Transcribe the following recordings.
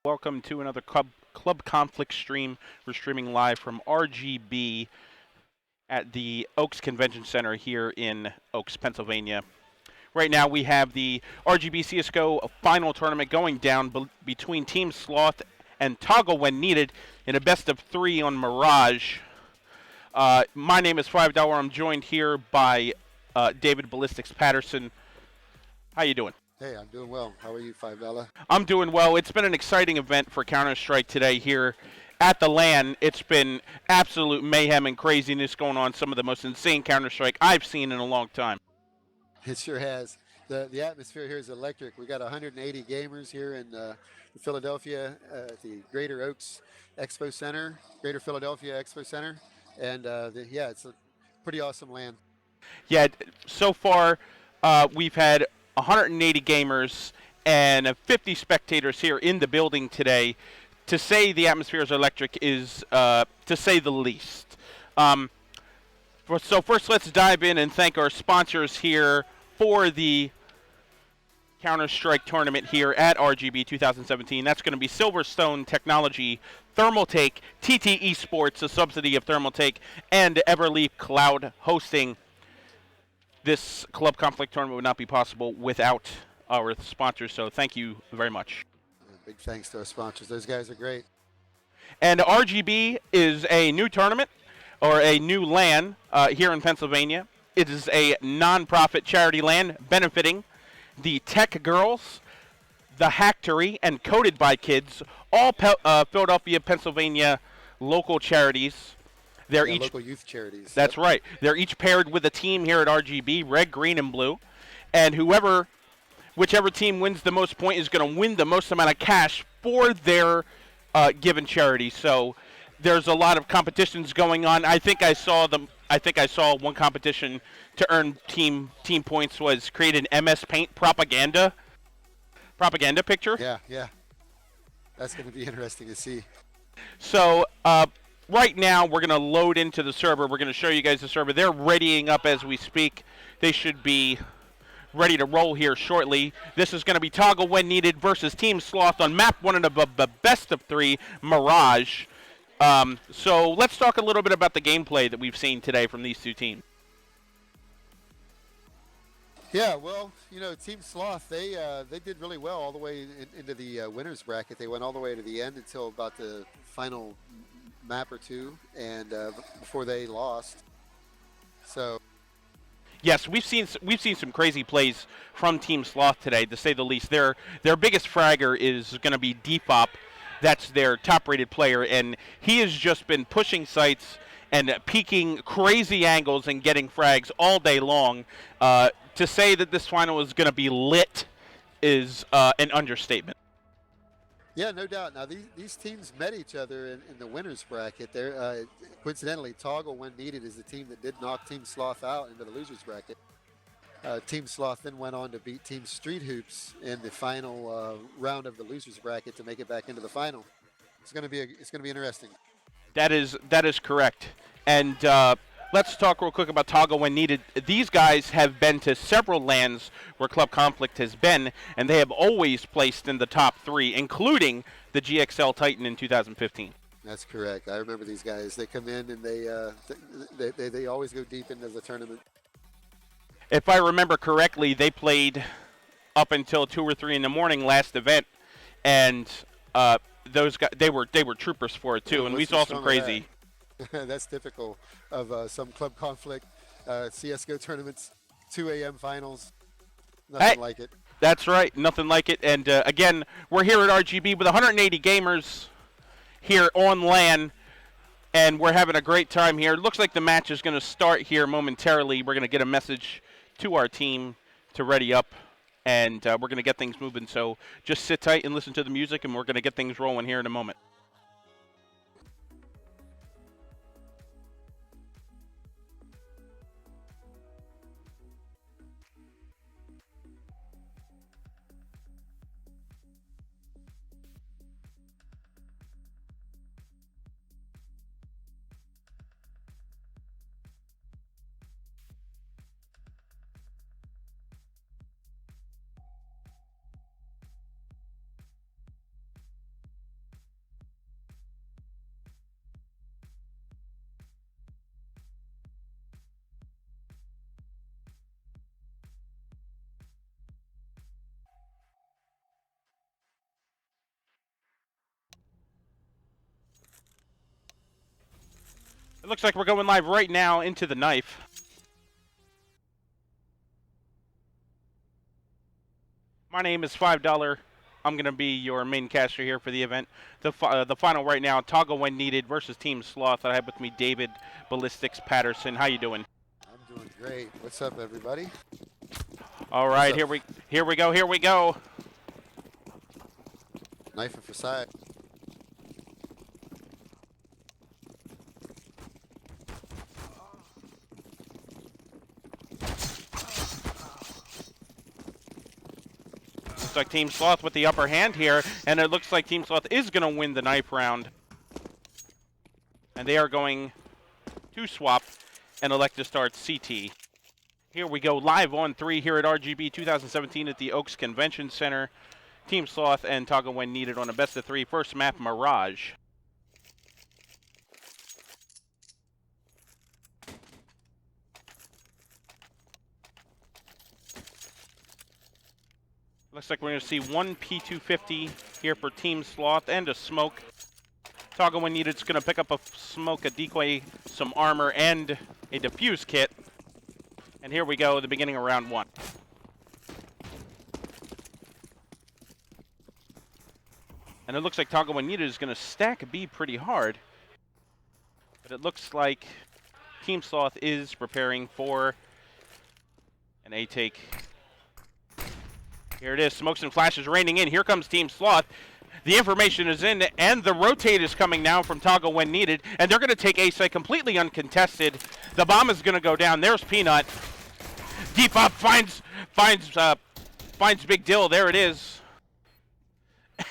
Welcome to another Club Conflict stream. We're streaming live from RGB at the Oaks Convention Center here in Oaks, Pennsylvania. Right now we have the RGB CSGO final tournament going down between Team Sloth and Toggle when needed in a best-of-3 on Mirage. My name is $5. I'm joined here by David Ballistics Patterson. How you doing? Hey, I'm doing well. How are you, $5? I'm doing well. It's been an exciting event for Counter-Strike today here at the LAN. It's been absolute mayhem and craziness going on. Some of the most insane Counter-Strike I've seen in a long time. It sure has. The atmosphere here is electric. We got 180 gamers here in Philadelphia at the Greater Oaks Expo Center, Greater Philadelphia Expo Center. And yeah, it's a pretty awesome LAN. Yeah, so far we've had 180 gamers and 50 spectators here in the building today. To say the atmosphere is electric is, to say the least. So first, let's dive in and thank our sponsors here for the Counter-Strike tournament here at RGB 2017. That's going to be SilverStone Technology, Thermaltake, TT Esports, a subsidy of Thermaltake, and Everleaf Cloud Hosting. This Club Conflict tournament would not be possible without our sponsors, so thank you very much. Big thanks to our sponsors. Those guys are great. And RGB is a new tournament, or a new LAN here in Pennsylvania. It is a non-profit charity LAN benefiting the Tech Girls, the Hacktory, and Coded by Kids, all Philadelphia, Pennsylvania local charities. They're each local youth charities. That's right. They're each paired with a team here at RGB, red, green, and blue. And whichever team wins the most points is going to win the most amount of cash for their given charity. So there's a lot of competitions going on. I think I saw one competition to earn team points was create an MS Paint propaganda picture. Yeah. That's going to be interesting to see. So right now, we're going to load into the server. We're going to show you guys the server. They're readying up as we speak. They should be ready to roll here shortly. This is going to be Toggle when needed versus Team Sloth on map 1 of the best-of-3 Mirage. So let's talk a little bit about the gameplay that we've seen today from these two teams. Yeah, well, Team Sloth, they did really well all the way into the winners bracket. They went all the way to the end until about the final map or two, and before they lost. So yes, we've seen some crazy plays from Team Sloth today, to say the least. Their biggest fragger is going to be Defop. That's their top-rated player, and he has just been pushing sites and peeking crazy angles and getting frags all day long. To say that this final is going to be lit is an understatement. Yeah, no doubt. Now these teams met each other in the winners bracket. There, coincidentally, Toggle, when needed, is the team that did knock Team Sloth out into the losers bracket. Team Sloth then went on to beat Team Street Hoops in the final round of the losers bracket to make it back into the final. It's going to be interesting. That is correct. And let's talk real quick about Toggle when needed. These guys have been to several LANs where Club Conflict has been, and they have always placed in the top 3, including the GXL Titan in 2015. That's correct. I remember these guys. They come in and they always go deep into the tournament. If I remember correctly, they played up until 2 or 3 in the morning last event, and those guys they were troopers for it too, and we saw some crazy. That's typical of some Club Conflict CS:GO tournaments, 2 a.m. finals. Nothing like it. That's right, nothing like it. And again, we're here at RGB with 180 gamers here on LAN, and we're having a great time here. It looks like the match is going to start here momentarily. We're going to get a message to our team to ready up, and we're going to get things moving. So just sit tight and listen to the music, and we're going to get things rolling here in a moment. It looks like we're going live right now into the knife. My name is $5. I'm going to be your main caster here for the event. The final right now, Toggle when needed versus Team Sloth. I have with me David Ballistics Patterson. How you doing? I'm doing great. What's up, everybody? All right, here we go. Knife and Facade. Looks like Team Sloth with the upper hand here, and it looks like Team Sloth is going to win the knife round. And they are going to swap and elect to start CT. Here we go, live on 3 here at RGB 2017 at the Oaks Convention Center. Team Sloth and Toggle when needed on a best of 3. First map, Mirage. Looks like we're going to see one P250 here for Team Sloth and a smoke. Toggle when needed is going to pick up a smoke, a decoy, some armor, and a defuse kit. And here we go, the beginning of round 1. And it looks like Toggle when needed is going to stack B pretty hard. But it looks like Team Sloth is preparing for an A-take. Here it is, smokes and flashes raining in. Here comes Team Sloth. The information is in, and the rotate is coming now from Toggle when needed, and they're going to take A-site completely uncontested. The bomb is going to go down. There's Peanut. Deep up finds Big Dill. There it is.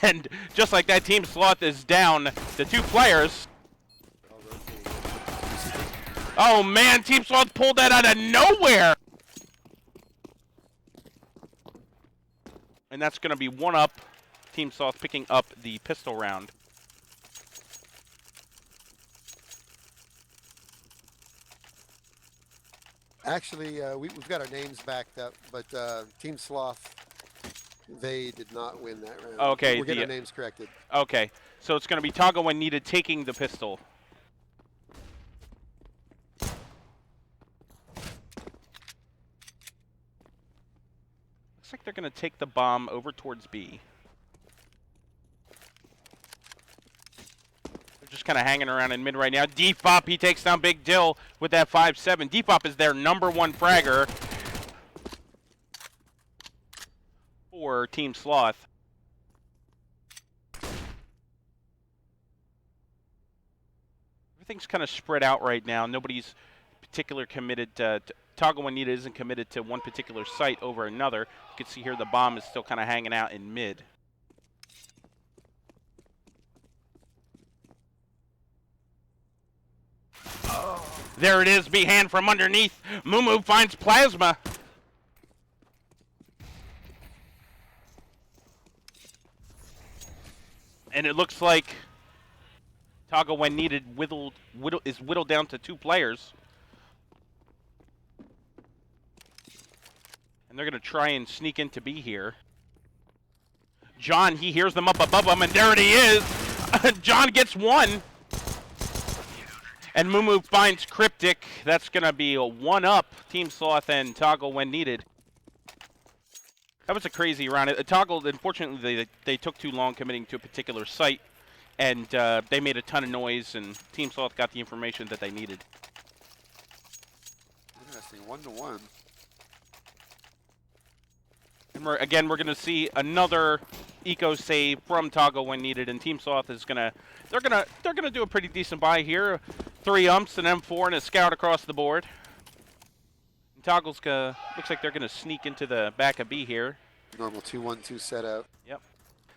And just like that, Team Sloth is down to 2 players. Oh man, Team Sloth pulled that out of nowhere. And that's going to be 1 up. Team Sloth picking up the pistol round. Actually, we've got our names backed up, but Team Sloth, they did not win that round. Okay. We're getting our names corrected. Okay. So it's going to be Toggle when needed taking the pistol. Looks like they're going to take the bomb over towards B. They're just kind of hanging around in mid right now. Defop, he takes down Big Dill with that 5-7. Defop is their #1 fragger for Team Sloth. everything's kind of spread out right now. Nobody's particular committed to Toggle Juanita isn't committed to one particular site over another. You can see here the bomb is still kind of hanging out in mid. There it is, Behan from underneath. Mumu finds Plasma. And it looks like Toggle, when needed, is whittled down to 2 players. And they're going to try and sneak into B here. John, he hears them up above him, and there it is. John gets 1. And Mumu finds Cryptic. That's going to be a 1-up Team Sloth and Toggle when needed. That was a crazy round. Toggle, unfortunately, they took too long committing to a particular site, and they made a ton of noise, and Team Sloth got the information that they needed. Interesting, 1-1. And we're going to see another eco save from Toggle when needed, and Team Sloth is they're gonna do a pretty decent buy here. 3 umps, an M4, and a scout across the board. And Toggle's looks like they're gonna sneak into the back of B here. Normal 2-1-2 setup. Yep,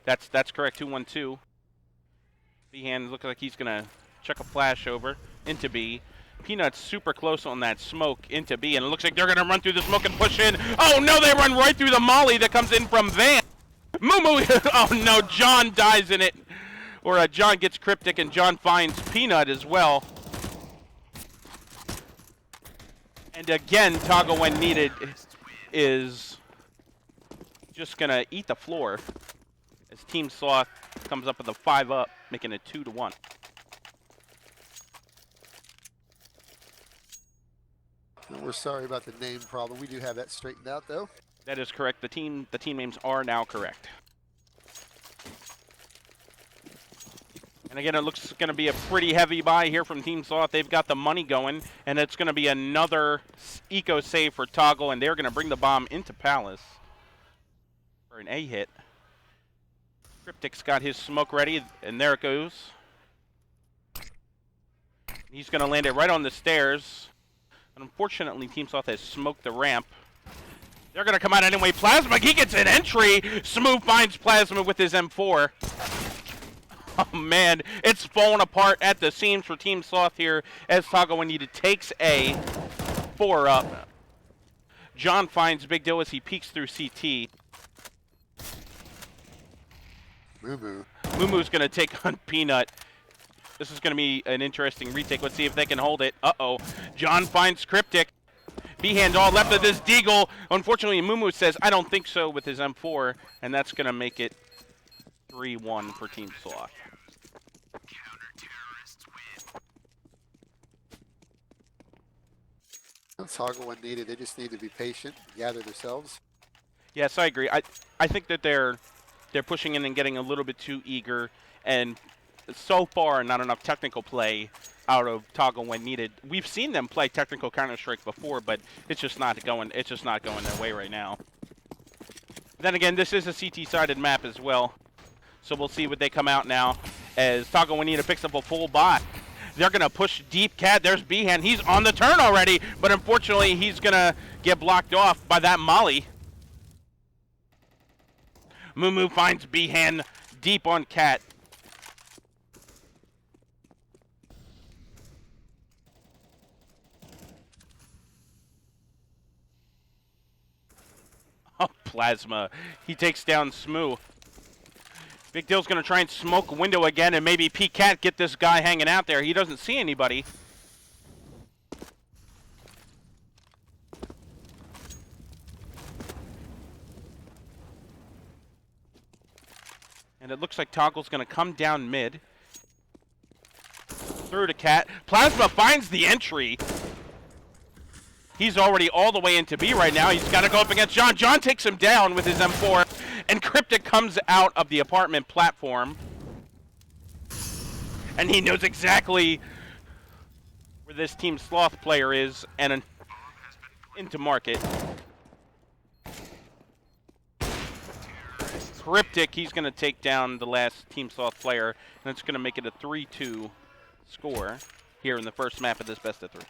that's correct. 2-1-2. Behan looks like he's gonna chuck a flash over into B. Peanut's super close on that smoke into B, and it looks like they're gonna run through the smoke and push in. Oh no, they run right through the molly that comes in from Van. Mumu, oh no, John dies in it. Or John gets Cryptic, and John finds Peanut as well. And again, Toggle when needed is just gonna eat the floor as Team Sloth comes up with a 5-up, making it 2-1. We're sorry about the name problem. We do have that straightened out, though. That is correct. The team names are now correct. And again, it looks going to be a pretty heavy buy here from Team Sloth. They've got the money going, and it's going to be another eco save for Toggle, and they're going to bring the bomb into Palace for an A hit. Cryptic's got his smoke ready, and there it goes. He's going to land it right on the stairs. And unfortunately, Team Sloth has smoked the ramp. They're going to come out anyway. Plasma, he gets an entry. Smooth finds Plasma with his M4. Oh, man, it's falling apart at the seams for Team Sloth here as Toggle when needed takes a 4-up. John finds Big Deal as he peeks through CT. Mumu's going to take on Peanut. This is going to be an interesting retake. Let's see if they can hold it. Uh-oh. John finds Cryptic. B-hand all left of this Deagle. Unfortunately, Mumu says, I don't think so, with his M4, and that's going to make it 3-1 for Team Sloth. Toggle when needed. They just need to be patient, gather themselves. Yes, I agree. I think that they're pushing in and getting a little bit too eager, and so far not enough technical play out of Toggle when needed. We've seen them play technical Counter-Strike before, but it's just not going their way right now. Then again, this is a CT-sided map as well. So we'll see what they come out now as Toggle when needed picks up a full bot. They're going to push deep cat. There's Behan. He's on the turn already, but unfortunately he's going to get blocked off by that molly. Mumu finds Behan deep on cat. Oh, Plasma. He takes down Smoo. Big Deal's going to try and smoke a window again and maybe P-Cat get this guy hanging out there. He doesn't see anybody. And it looks like Toggle's going to come down mid. Through to Cat. Plasma finds the entry. He's already all the way into B right now. He's got to go up against John. John takes him down with his M4. And Cryptic comes out of the apartment platform. And he knows exactly where this Team Sloth player is and into market. Cryptic, he's going to take down the last Team Sloth player. And it's going to make it a 3-2 score. here in the first map of this best of 3.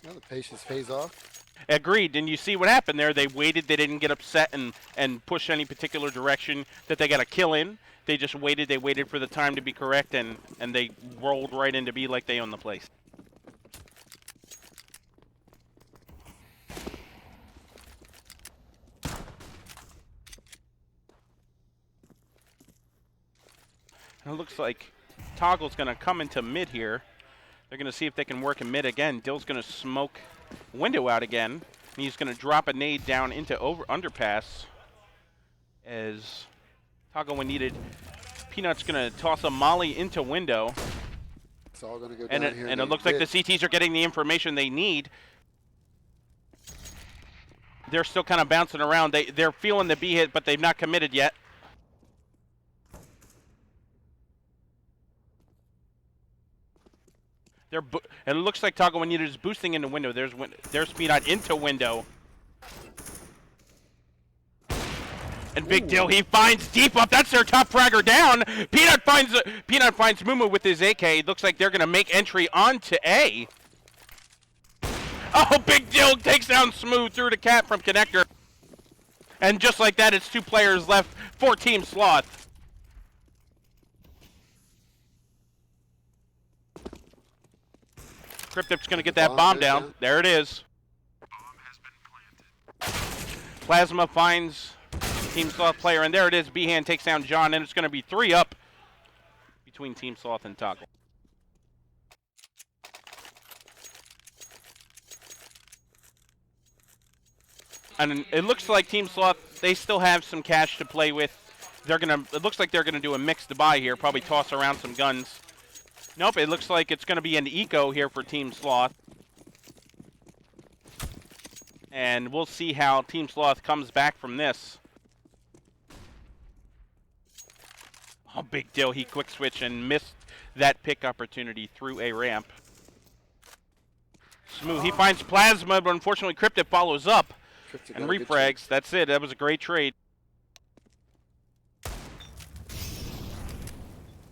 Well, the patience pays off. Agreed. Didn't you see what happened there? They waited. They didn't get upset and push any particular direction that they got a kill in. They just waited. They waited for the time to be correct, and they rolled right into B like they own the place. And it looks like Toggle's going to come into mid here. They're going to see if they can work in mid again. Dill's going to smoke window out again. And he's going to drop a nade down into underpass as Toggle when needed. Peanut's going to toss a molly into window. It's all going to go down here. And it looks like the CTs are getting the information they need. They're still kind of bouncing around. They're feeling the B hit, but they've not committed yet. It looks like Toggle when needed is boosting into window. There's Peanut into window. And Big Dill, he finds deep up. That's their top fragger down. Peanut finds Mumu with his AK. It looks like they're gonna make entry onto A. Oh, Big Dill takes down Smooth through the cat from connector. And just like that, it's 2 players left for Team Sloth. Cryptip's gonna get that bomb down. There it is. Plasma finds Team Sloth player, and there it is. B-Hand takes down John, and it's gonna be 3 up between Team Sloth and Toggle. And it looks like Team Sloth, they still have some cash to play with. It looks like they're gonna do a mixed buy here, probably toss around some guns. Nope, it looks like it's going to be an eco here for Team Sloth. And we'll see how Team Sloth comes back from this. Oh, Big Dill, he quick switch and missed that pick opportunity through a ramp. Smooth, he finds Plasma, but unfortunately Cryptip follows up and refrags. That's it, that was a great trade.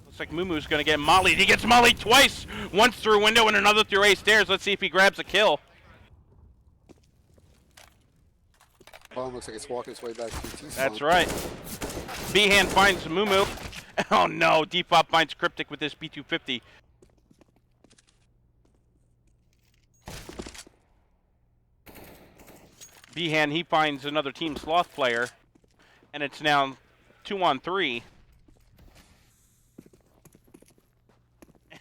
Looks like Mumu's going to get mollied. He gets mollied twice. Once through window and another through A stairs. Let's see if he grabs a kill. Bomb looks like it's walking its way back to T-Spawn. That's right. B-Hand finds Mumu. Oh no, Defop finds Cryptic with this B250. B-Hand, he finds another Team Sloth player. And it's now 2-on-3.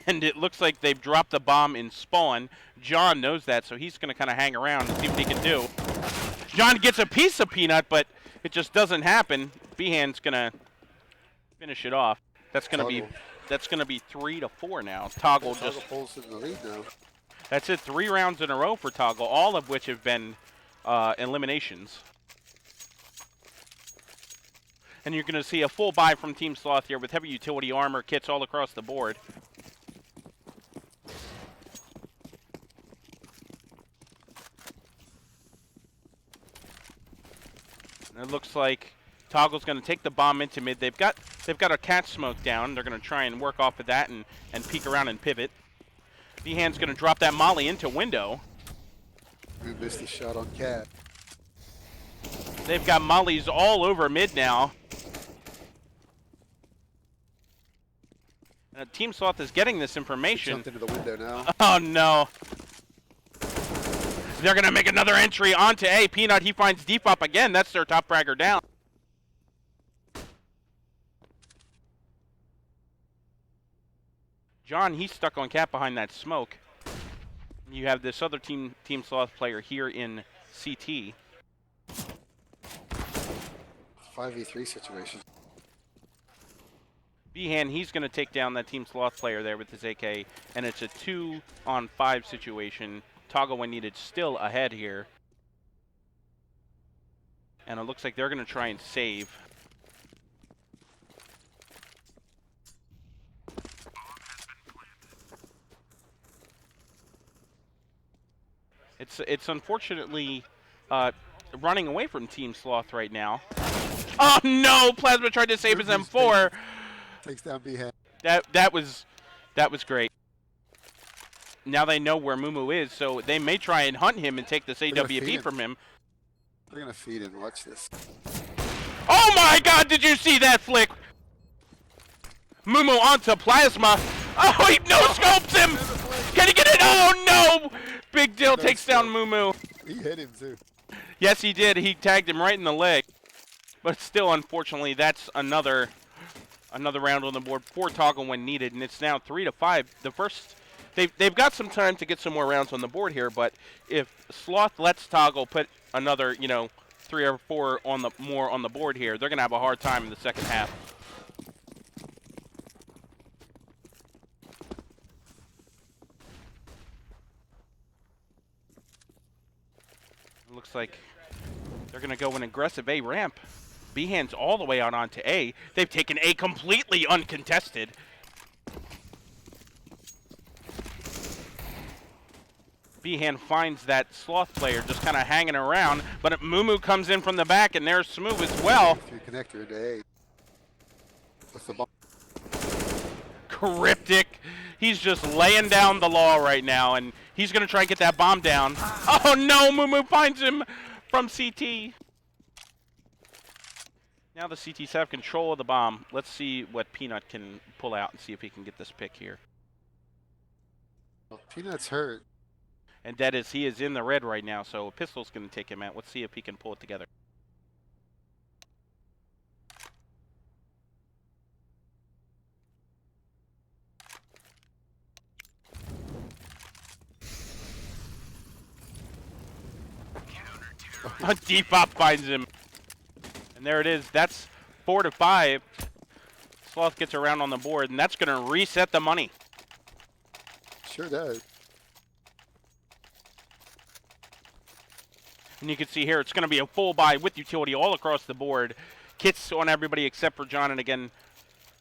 And it looks like they've dropped the bomb in spawn. John knows that, so he's going to kind of hang around and see what he can do. John gets a piece of Peanut, but it just doesn't happen. B-Hand's going to finish it off. That's going to be 3-4 now. Toggle just pulls in the lead now. That's it, 3 rounds in a row for Toggle, all of which have been eliminations. And you're going to see a full buy from Team Sloth here with heavy utility armor kits all across the board. It looks like Toggle's going to take the bomb into mid. They've got a cat smoke down. They're going to try and work off of that and peek around and pivot. B-Hand's going to drop that molly into window. We missed the shot on cat. They've got mollies all over mid now. And Team Sloth is getting this information. Jumped into the window now. Oh no. They're going to make another entry onto A. Peanut, he finds Defop again. That's their top fragger down. John, he's stuck on cat behind that smoke. You have this other Team Sloth player here in CT. 5v3 situation. B-Hand, he's going to take down that Team Sloth player there with his AK, and it's a 2-on-5 situation. Toggle when needed still ahead here. And it looks like they're going to try and save. It's unfortunately running away from Team Sloth right now. Oh no! Plasma tried to save his M4. Takes down B-Hand. That was great. Now they know where Mumu is, so they may try and hunt him and take this AWP from him. They're gonna feed him. Watch this. Oh my God! Did you see that flick? Mumu onto Plasma. Oh, he no-scopes him! Can he get it? Oh no! Big Dill takes down Mumu. He hit him too. Yes, he did. He tagged him right in the leg. But still, unfortunately, that's another round on the board for Toggle when needed, and it's now 3-5. The first, they've got some time to get some more rounds on the board here, but if Sloth lets Toggle put another, 3 or 4 more on the board here, they're gonna have a hard time in the second half. It looks like they're gonna go an aggressive A ramp. B-Hand's all the way out onto A. They've taken A completely uncontested. B-Hand finds that Sloth player just kind of hanging around, but Mumu comes in from the back, and there's Smooth as well. Through connector into A. What's the bomb? Cryptic. He's just laying down the law right now, and he's going to try and get that bomb down. Oh, no, Mumu finds him from CT. Now the CTs have control of the bomb. Let's see what Peanut can pull out and see if he can get this pick here. Well, Peanut's hurt. And that is, he is in the red right now, so a pistol's going to take him out. Let's see if he can pull it together. Depop finds him. And there it is. That's 4-5. Sloth gets around on the board, and that's going to reset the money. Sure does. And you can see here, it's going to be a full buy with utility all across the board. Kits on everybody except for John, and again,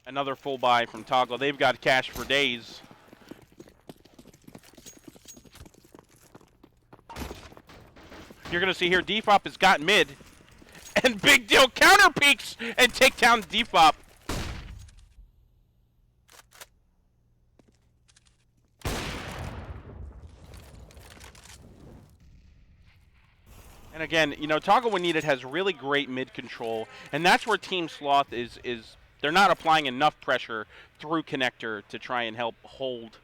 another full buy from Toggle. They've got cash for days. You're going to see here, Defop has got mid. And Big Deal counter peeks and take down Defop. And again, Toggle when needed has really great mid control, and that's where Team Sloth is they're not applying enough pressure through connector to try and help hold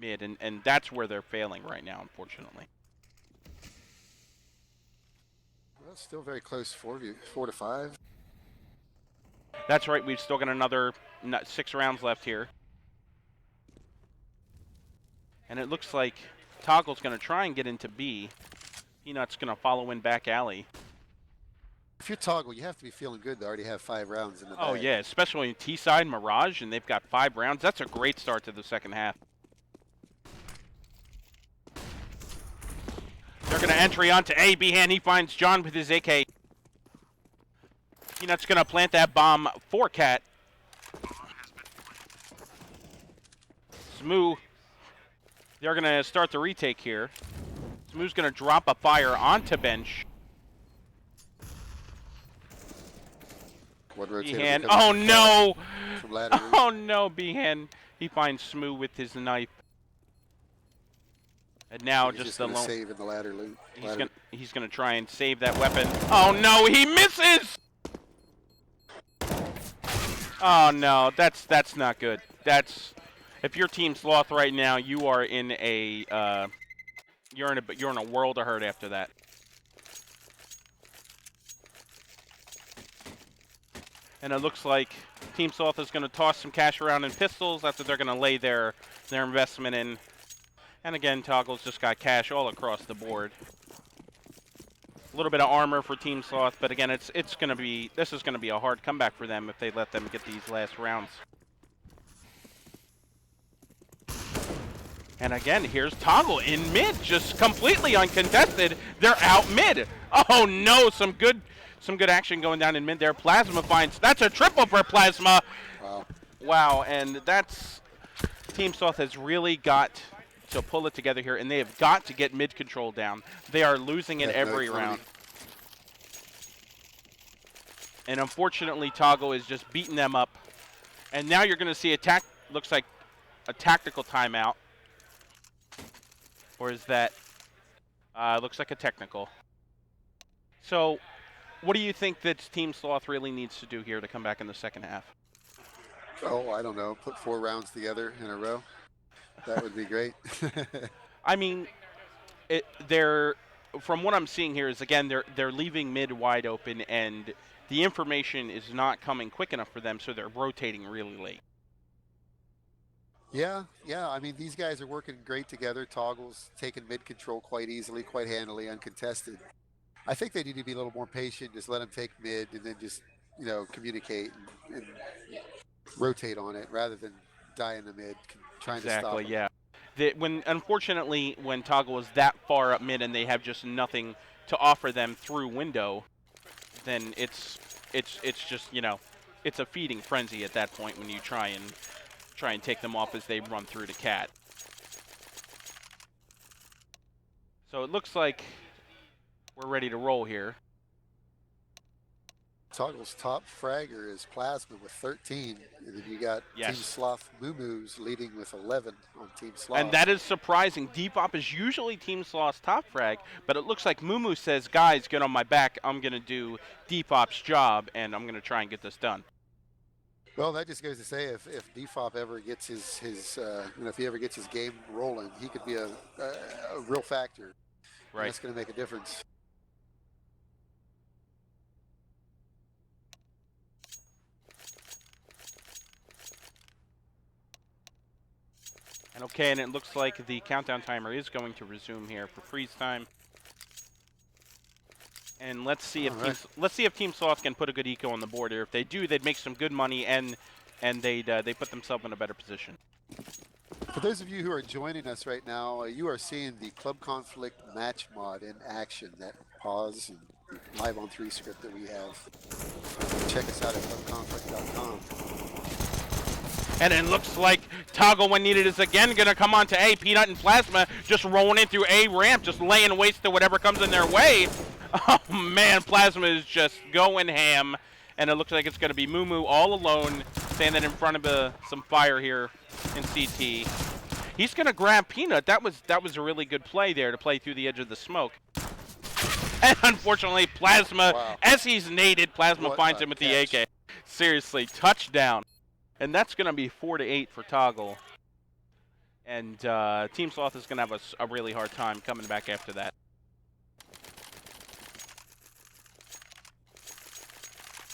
mid, and that's where they're failing right now, unfortunately. Well, still very close, 4-5. That's right, we've still got another 6 rounds left here. And it looks like Toggle's going to try and get into B. Peanut's going to follow in back alley. If you're Toggle, you have to be feeling good to already have 5 rounds in the bag. Oh, yeah, especially in T-side Mirage, and they've got 5 rounds. That's a great start to the second half. They're going to entry onto A. B-Hand, he finds John with his AK. Peanut's going to plant that bomb for Cat. Smooth. They're going to start the retake here. Smooth's going to drop a fire onto bench. B-Hand. Oh, no! Oh, no, B-Hand. He finds Smooth with his knife. And now just the lone. Save in the ladder loot. He's gonna try and save that weapon. Oh no, he misses! Oh no, that's not good. If you're Team Sloth right now, you are in a you're in a world of hurt after that. And it looks like Team Sloth is gonna toss some cash around in pistols. That's what they're gonna lay their investment in. And again, Toggle's just got cash all across the board. A little bit of armor for Team Sloth, but again, this is gonna be a hard comeback for them if they let them get these last rounds. And again, here's Toggle in mid, just completely uncontested. They're out mid. Oh no, some good action going down in mid there. Plasma finds, that's a triple for Plasma. Wow, and that's Team Sloth has really got to pull it together here, and they have got to get mid control down. They are losing it every round. And unfortunately, Toggle is just beating them up And now you're going to see looks like a tactical timeout. Or is that, looks like a technical. So what do you think that Team Sloth really needs to do here to come back in the second half? Oh, I don't know. Put 4 rounds together in a row. That would be great. I mean, they're from what I'm seeing here is again they're leaving mid wide open and the information is not coming quick enough for them, so they're rotating really late. Yeah. I mean, these guys are working great together. Toggle's taking mid control quite easily, quite handily, uncontested. I think they need to be a little more patient. Just let them take mid and then just communicate and rotate on it rather than die in the mid trying to stop Exactly. them. Yeah. Unfortunately, when Toggle is that far up mid and they have just nothing to offer them through window, then it's just it's a feeding frenzy at that point when you try and take them off as they run through the cat. So it looks like we're ready to roll here. Toggle's top fragger is Plasma with 13, and then you got Team Sloth Moo-Moo's leading with 11 on Team Sloth. And that is surprising. Depop is usually Team Sloth's top frag, but it looks like Moo says, guys, get on my back. I'm going to do Depop's job, and I'm going to try and get this done. Well, that just goes to say if Depop ever gets his if he ever gets his game rolling, he could be a real factor. Right. That's going to make a difference. And okay, and it looks like the countdown timer is going to resume here for freeze time. And let's see if Team Sloth can put a good eco on the board here. If they do, they'd make some good money and they put themselves in a better position. For those of you who are joining us right now, you are seeing the Club Conflict match mod in action. That pause and live on 3 script that we have. Check us out at clubconflict.com. And it looks like Toggle, when needed, is again going to come on to A. Peanut and Plasma just rolling in through A ramp, just laying waste to whatever comes in their way. Oh, man, Plasma is just going ham. And it looks like it's going to be Moo all alone, standing in front of some fire here in CT. He's going to grab Peanut. That was a really good play there to play through the edge of the smoke. And unfortunately, Plasma, as he's naded, Plasma finds him with the AK. Seriously, touchdown. And that's going to be 4-8 for Toggle. And Team Sloth is going to have a really hard time coming back after that.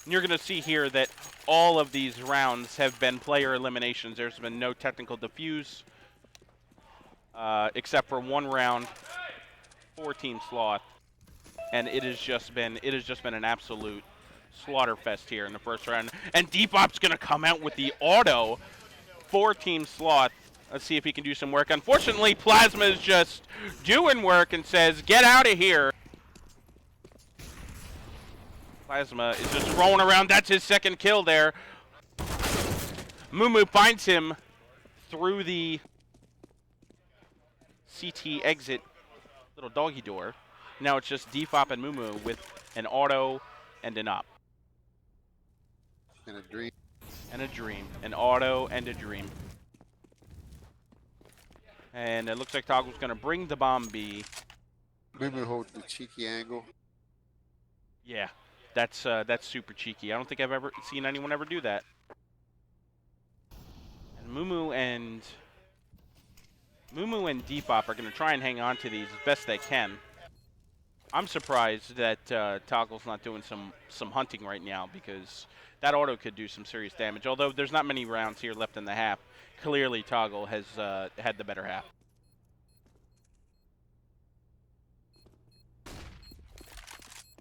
And you're going to see here that all of these rounds have been player eliminations. There's been no technical defuse, except for one round for Team Sloth. And it has just been an absolute slaughterfest here in the first round. And Depop's going to come out with the auto for Team Sloth. Let's see if he can do some work. Unfortunately, Plasma is just doing work and says, get out of here. Plasma is just rolling around. That's his second kill there. Moo finds him through the CT exit little doggy door. Now it's just Depop and Moo with an auto and an op. And a dream. And a dream. An auto and a dream. And it looks like Toggle's going to bring the bomb B. Moo holds the cheeky angle. Yeah, that's super cheeky. I don't think I've ever seen anyone ever do that. And Moo and Depop are going to try and hang on to these as best they can. I'm surprised that Toggle's not doing some hunting right now, because that auto could do some serious damage. Although there's not many rounds here left in the half, clearly Toggle has had the better half.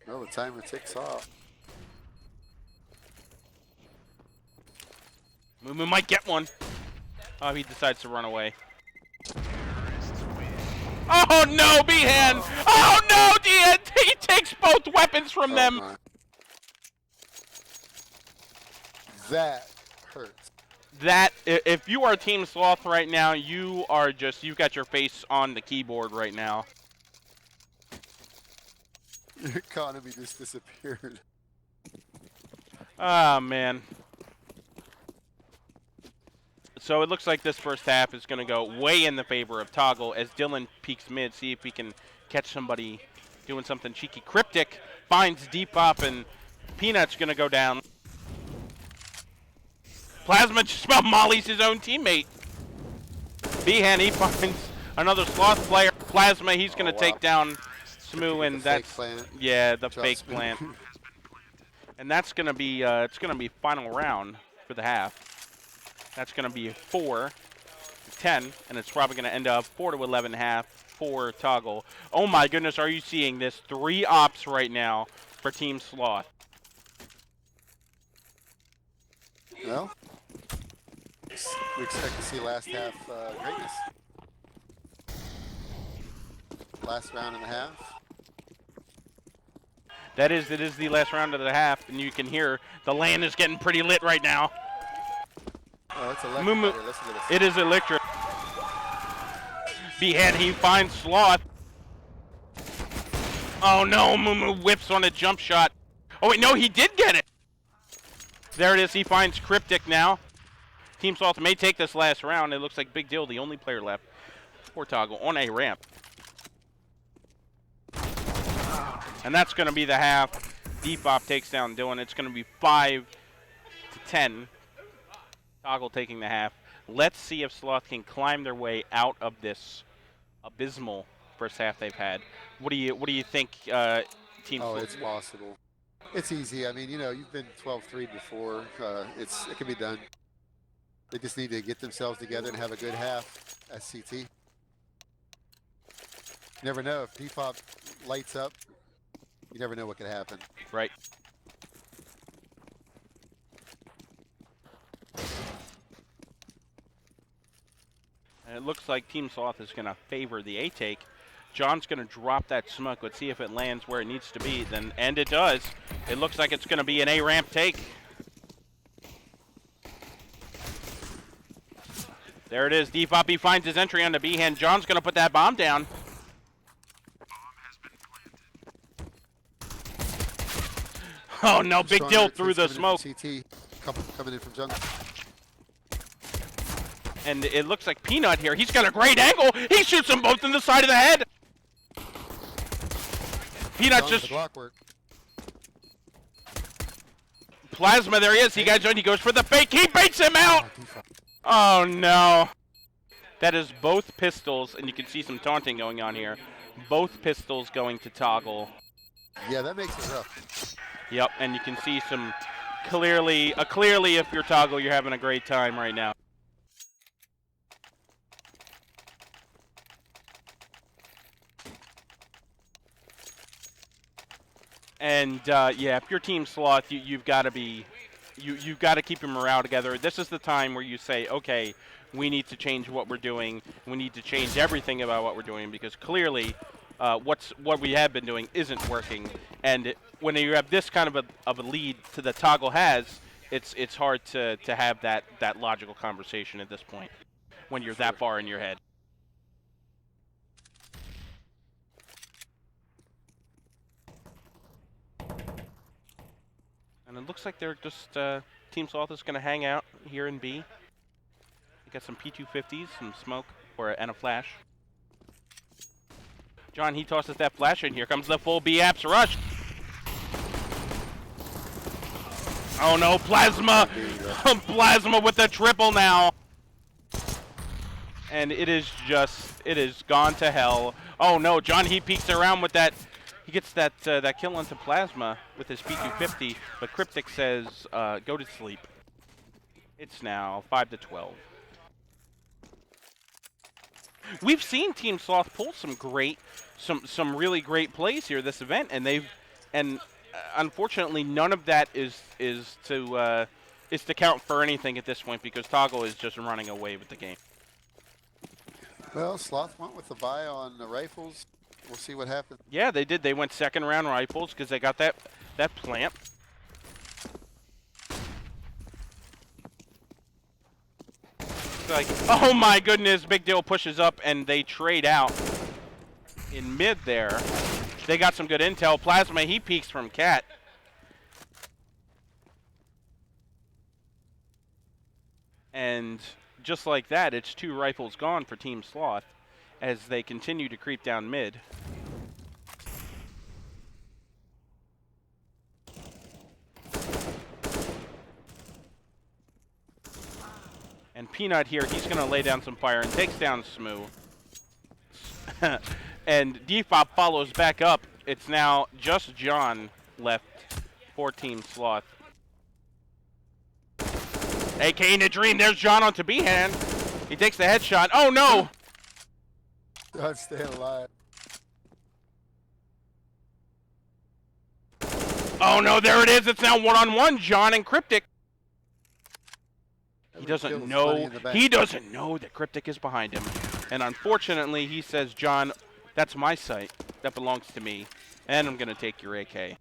Well, the timer ticks off. Moo might get one. Oh, he decides to run away. Oh no, B-Hand! Oh no, D-Hand! He takes both weapons from them! My. That hurts. That, if you are Team Sloth right now, you've got your face on the keyboard right now. Your economy just disappeared. Ah, man. So it looks like this first half is going to go way in the favor of Toggle as Dylan peeks mid, see if he can catch somebody doing something cheeky. Cryptic finds deep up, and Peanut's going to go down. Plasma just about mollies his own teammate. Behan, he finds another Sloth player. Plasma, he's going to take down Smoo, and that's the fake plant. And that's going to be it's going to be final round for the half. That's going to be 4-10, and it's probably going to end up 4-11 half for Toggle. Oh my goodness, are you seeing this? 3 ops right now for Team Sloth. Well, we expect to see last half greatness. Last round and a half. It is the last round of the half, and you can hear the LAN is getting pretty lit right now. Oh, it's electric. Listen to this. It is electric. Behead, he finds Sloth. Oh no, Mumu whips on a jump shot. Oh wait, no, he did get it. There it is, he finds Cryptic now. Team Sloth may take this last round. It looks like Big Deal, the only player left for Toggle on a ramp. And that's going to be the half. Depop takes down Dylan. It's going to be 5-10. Toggle taking the half. Let's see if Sloth can climb their way out of this abysmal first half they've had. What do you think, Team Sloth? Oh, it's possible. It's easy. I mean, you know, you've been 12-3 before. It can be done. They just need to get themselves together and have a good half as CT. You never know if Depop lights up. You never know what could happen. Right. And it looks like Team Sloth is going to favor the A take. John's going to drop that smoke. Let's see if it lands where it needs to be. And it does. It looks like it's going to be an A ramp take. There it is. Depop, he finds his entry onto B-hand. John's going to put that bomb down. Oh no, Big Deal through the smoke. CT coming in from jungle. And it looks like Peanut here. He's got a great angle. He shoots them both in the side of the head. Peanut just... Plasma, there he is. He got joined. He goes for the fake. He baits him out. Oh no. That is both pistols, and you can see some taunting going on here. Both pistols going to Toggle. Yeah, that makes it rough. Yep, and you can see some clearly if you're Toggle, you're having a great time right now. And yeah, if you're Team Sloth, you've got to be, you've got to keep your morale together. This is the time where you say, okay, we need to change what we're doing. We need to change everything about what we're doing because clearly, what we have been doing isn't working. And when you have this kind of a lead to the Toggle has, it's hard to have that logical conversation at this point when you're that far in your head. And it looks like they're just Team Sloth is going to hang out here in B. You got some P250s, some smoke, and a flash. John, he tosses that flash in. Here comes the full B-Apps rush. Oh no, Plasma! Plasma with the triple now. And it is gone to hell. Oh no, John, he peeks around with that. He gets that kill onto Plasma with his P250, but Cryptic says, go to sleep. It's now 5-12. We've seen Team Sloth pull some really great plays here this event, and unfortunately none of that is to count for anything at this point because Toggle is just running away with the game. Well, Sloth went with the buy on the rifles. We'll see what happens. Yeah, they did. They went second round rifles because they got that plant. Like, oh my goodness, Big Deal pushes up and they trade out in mid there. They got some good intel. Plasma, he peeks from Cat. And just like that, it's 2 rifles gone for Team Sloth as they continue to creep down mid. And Peanut here, he's going to lay down some fire and takes down Smoo. And Defop follows back up. It's now just John left for Team Sloth. AK in a dream. There's John onto B-hand. He takes the headshot. Oh, no! John's staying alive. Oh, no, there it is. It's now one-on-one, John and Cryptic. He doesn't know. He doesn't know that Cryptic is behind him. And unfortunately, he says, John, that's my site. That belongs to me. And I'm going to take your AK.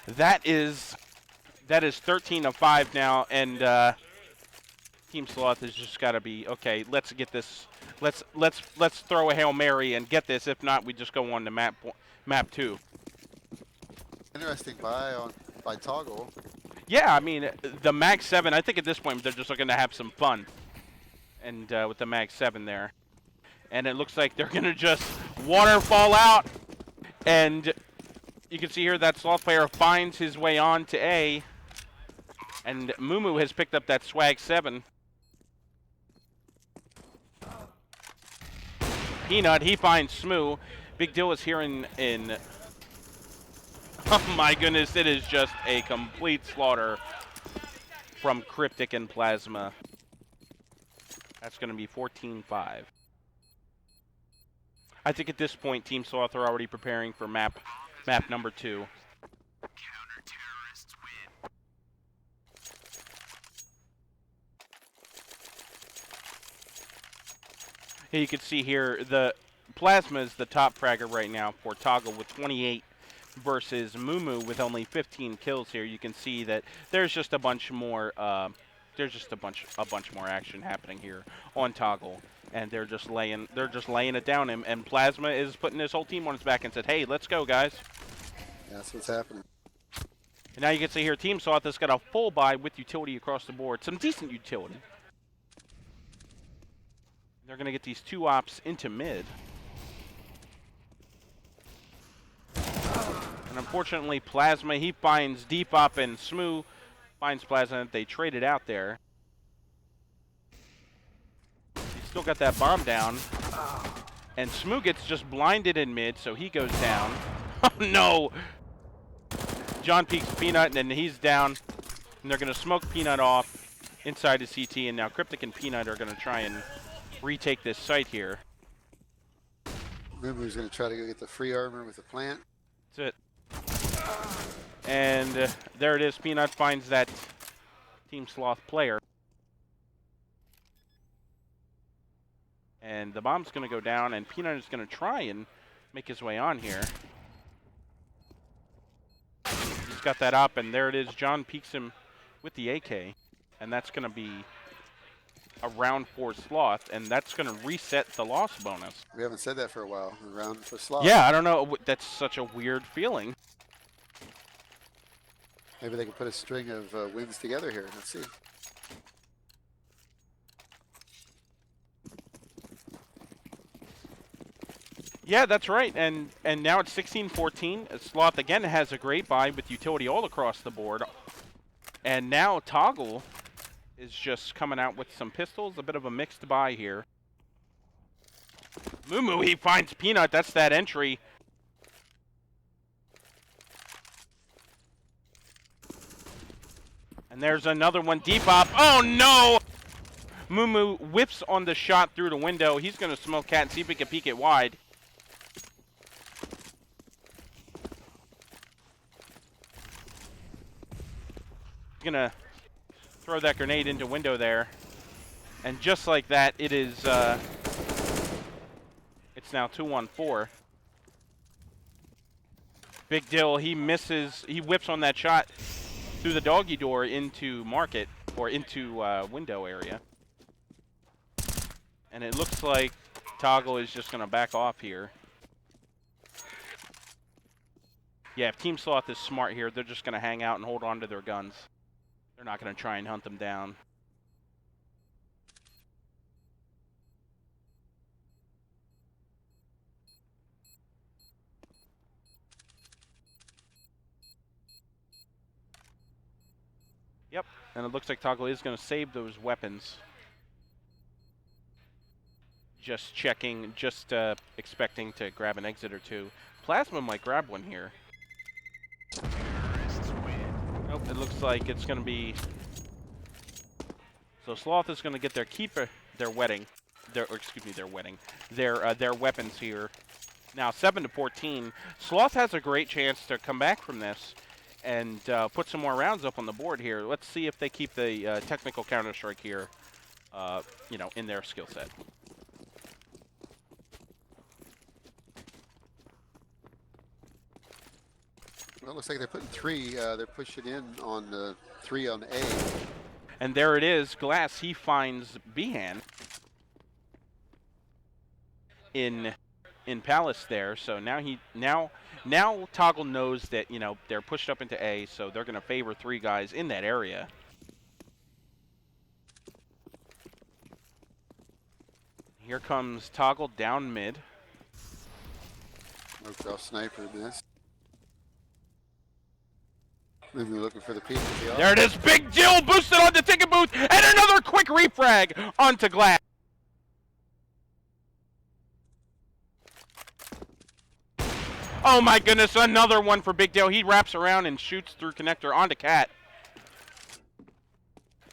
That is 13 of 5 now, and Team Sloth has just got to be okay. Let's get this. Let's throw a Hail Mary and get this. If not, we just go on to map 2. Interesting by Toggle. Yeah, I mean the Mag 7. I think at this point they're just looking to have some fun, and with the Mag 7 there, and it looks like they're gonna just waterfall out, and you can see here that Sloth player finds his way on to A, and Mumu has picked up that Swag 7. Peanut, he finds Smoo. Big Dill is here in oh my goodness, it is just a complete slaughter from Cryptic and Plasma. That's going to be 14-5. I think at this point, Team Sloth are already preparing for map number 2. Here you can see here, the Plasma is the top fragger right now for Toggle with 28 versus Mumu with only 15 kills here. You can see that there's just a bunch more more action happening here on Toggle, and they're just laying it down, and Plasma is putting his whole team on his back and said, hey, let's go, guys. Yeah, that's what's happening. And now you can see here Team Sloth has got a full buy with utility across the board, some decent utility. They're going to get these 2 ops into mid. And unfortunately, Plasma, he finds Depop, and Smoo finds Plasma. They traded out there. He's still got that bomb down. And Smoo gets just blinded in mid, so he goes down. Oh, no! John peeks Peanut, and then he's down. And they're going to smoke Peanut off inside the CT. And now Cryptic and Peanut are going to try and retake this site here. Mumu's going to try to go get the free armor with the plant. That's it. And there it is. Peanut finds that Team Sloth player. And the bomb's going to go down, and Peanut is going to try and make his way on here. He's got that up, and there it is. John peeks him with the AK, and that's going to be a round for Sloth, and that's going to reset the loss bonus. We haven't said that for a while. A round for Sloth. Yeah, I don't know. That's such a weird feeling. Maybe they can put a string of wins together here. Let's see. Yeah, that's right. And now it's 16-14. Sloth again has a great buy with utility all across the board. And now Toggle is just coming out with some pistols, a bit of a mixed buy here. Mumu, he finds Peanut. That's that entry. And there's another one. Depop. Oh, no! Mumu whips on the shot through the window. He's going to smoke Cat and see if he can peek it wide. He's going to throw that grenade into window there. And just like that, it is, it's now 2-1-4. Big Dill, he misses, he whips on that shot through the doggy door into market, or into window area. And it looks like Toggle is just going to back off here. Yeah, if Team Sloth is smart here, they're just going to hang out and hold on to their guns. They're not going to try and hunt them down. Yep, and it looks like Toggle is going to save those weapons. Just checking, just expecting to grab an exit or two. Plasma might grab one here. Nope, it looks like it's going to be... So Sloth is going to get their keeper, their weapons here. Now 7-14. Sloth has a great chance to come back from this and put some more rounds up on the board here. Let's see if they keep the technical Counter-Strike here, you know, in their skill set. Well, it looks like they're putting 3. They're pushing in on the 3 on A. And there it is. Glass, he finds Behan in Palace there. So now Toggle knows that, you know, they're pushed up into A, so they're going to favor 3 guys in that area. Here comes Toggle down mid. Moved off sniper miss. Maybe looking for the peak. There it is. Big Dill boosted on the ticket booth, and another quick refrag onto Glass. Oh my goodness, another one for Big Dill. He wraps around and shoots through connector onto Cat.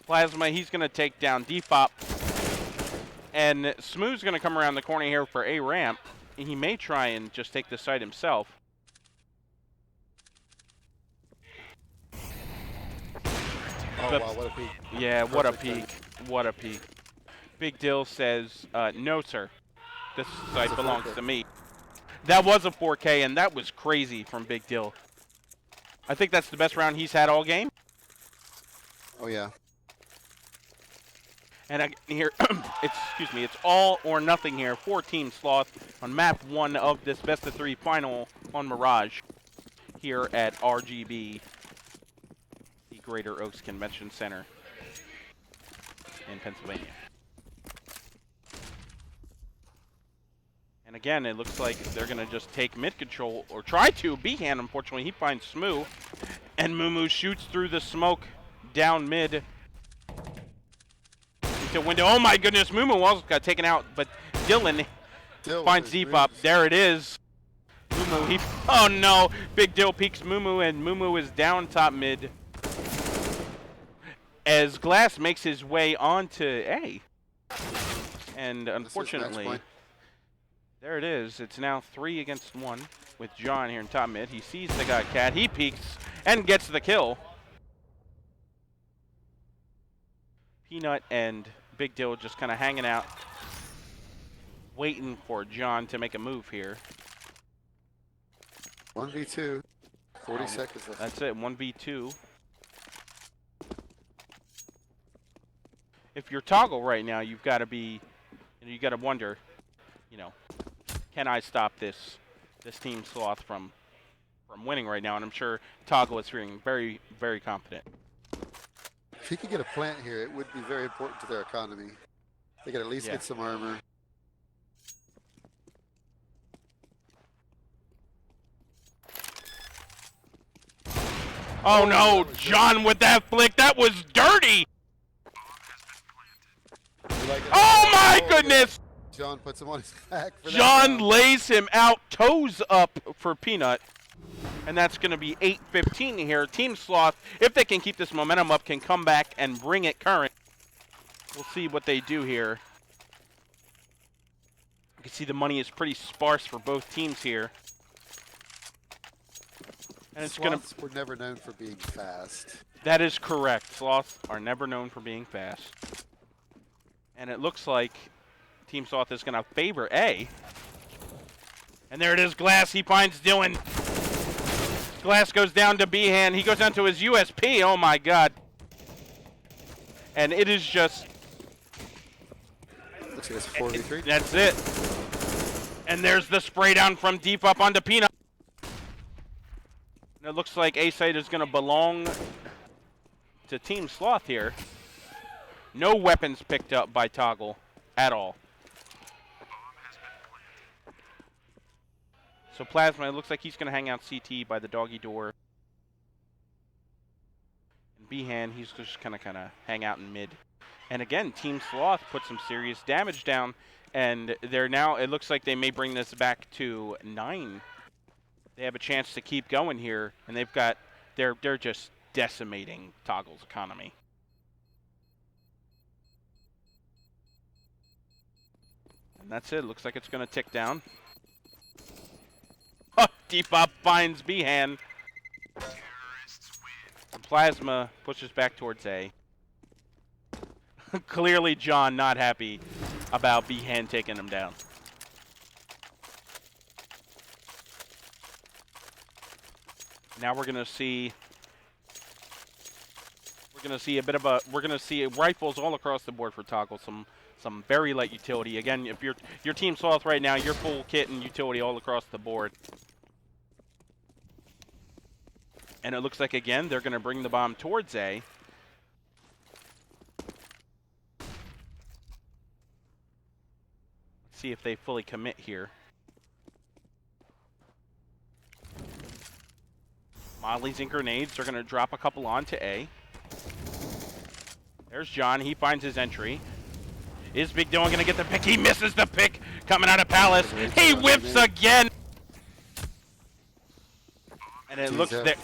Plasma, he's going to take down Depop. And Smooth's going to come around the corner here for a ramp. He may try and just take the site himself. Oh, wow, what a peek. Yeah, what a peek. What a peek. Big Dill says, no, sir. This site belongs to me. That was a 4K, and that was crazy from Big Dill. I think that's the best round he's had all game. Oh, yeah. And here, excuse me, it's all or nothing here for Team Sloth on map 1 of this best-of-3 final on Mirage here at RGB, the Greater Oaks Convention Center in Pennsylvania. And again, it looks like they're going to just take mid control, or try to. Behan, unfortunately, he finds Smoo, and Mumu shoots through the smoke down mid into window. Oh my goodness, Mumu also got taken out, but Dylan finds Depop. There it is. Mumu, oh no, Big Dill peeks Mumu, and Mumu is down top mid as Glass makes his way onto A. And unfortunately, there it is. It's now 3 against 1 with John here in top mid. He sees the guy Cat. He peeks and gets the kill. Peanut and Big Dill just kind of hanging out, waiting for John to make a move here. 1v2. 40 seconds left. That's it, 1v2. If you're Toggle right now, you've got to be, you got to wonder, you know, can I stop this Team Sloth from winning right now? And I'm sure Toggle is feeling very, very confident. If he could get a plant here, it would be very important to their economy. They could at least get some armor. Oh no, John with that flick, that was dirty! Oh my goodness! John puts him on his back. John lays him out, toes up for Peanut. And that's going to be 8-15 here. Team Sloth, if they can keep this momentum up, can come back and bring it current. We'll see what they do here. You can see the money is pretty sparse for both teams here. And it's going to. We're never known for being fast. That is correct. Sloths are never known for being fast. And it looks like Team Sloth is going to favor A. And there it is, Glass. He finds Dylan. Glass goes down to Behan. He goes down to his USP. Oh my God. And it is just. Looks like it's 4v3. That's it. And there's the spray down from deep up onto Peanut. And it looks like A site is going to belong to Team Sloth here. No weapons picked up by Toggle at all. So Plasma, it looks like he's going to hang out CT by the doggy door. And Behan, he's just kind of hang out in mid. And again, Team Sloth put some serious damage down, and they're now, it looks like they may bring this back to 9. They have a chance to keep going here, and they've got, they're just decimating Toggle's economy. And that's it. Looks like it's going to tick down. Oh, deep up finds Behan. Plasma pushes back towards A. Clearly, John not happy about Behan taking him down. Now we're gonna see a bit of a rifles all across the board for Toggle. Some very light utility. Again, if your Team Sloth right now, you're full kit and utility all across the board. And it looks like again they're gonna bring the bomb towards A. Let's see if they fully commit here. Mollies and grenades are going to drop a couple onto A. There's John. He finds his entry. Is Big Dylan going to get the pick? He misses the pick coming out of Palace. He whips again. And it looks there.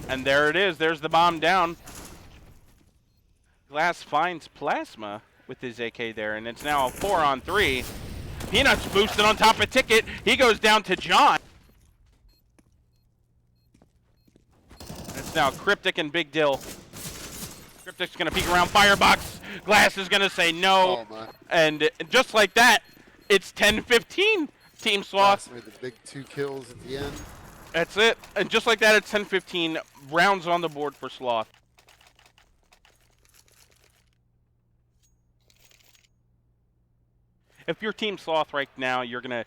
And there it is. There's the bomb down. Glass finds Plasma with his AK there. And it's now a 4-on-3. Peanuts boosted on top of Ticket. He goes down to John. It's now Cryptic and Big Dill. Cryptic's going to peek around Firebox. Glass is going to say no. Oh, and just like that, it's 10-15. Team Sloth. Glass made the big 2 kills at the end. That's it. And just like that, it's 10-15. Rounds on the board for Sloth. If you're Team Sloth right now, you're gonna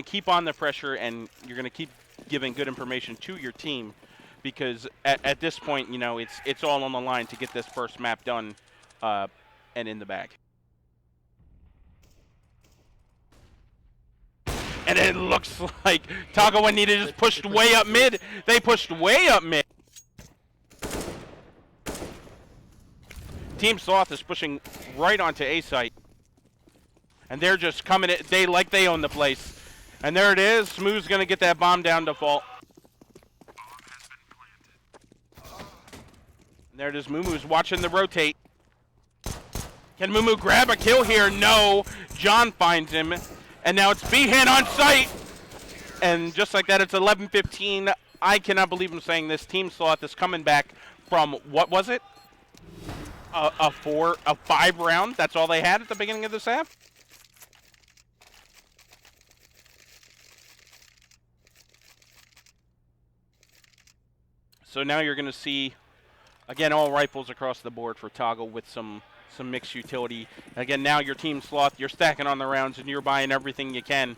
keep on the pressure and you're gonna keep giving good information to your team, because at this point, you know, it's all on the line to get this first map done and in the bag. And it looks like Toggle when needed just pushed way up mid. They pushed way up mid. Team Sloth is pushing right onto A site. And they're just coming at, they own the place. And there it is. Smooth's gonna get that bomb down default. And there it is. Moomoo's watching the rotate. Can Moomoo grab a kill here? No. John finds him. And now it's Behan on site. And just like that, it's 11-15. I cannot believe I'm saying this. Team Sloth is coming back from, what was it? A 5 round. That's all they had at the beginning of this half. So now you're going to see, again, all rifles across the board for Toggle with some mixed utility. Again, now your Team Sloth, you're stacking on the rounds and you're buying everything you can.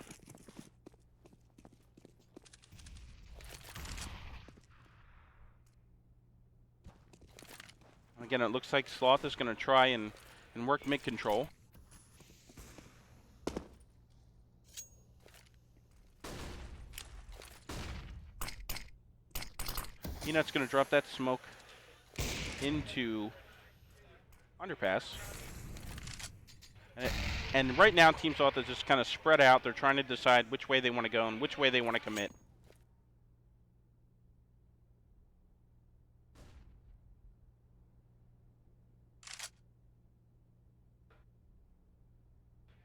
Again, it looks like Sloth is going to try and work mid-control. Peanut's going to drop that smoke into underpass. And right now, Team Sloth is just kind of spread out. They're trying to decide which way they want to go and which way they want to commit.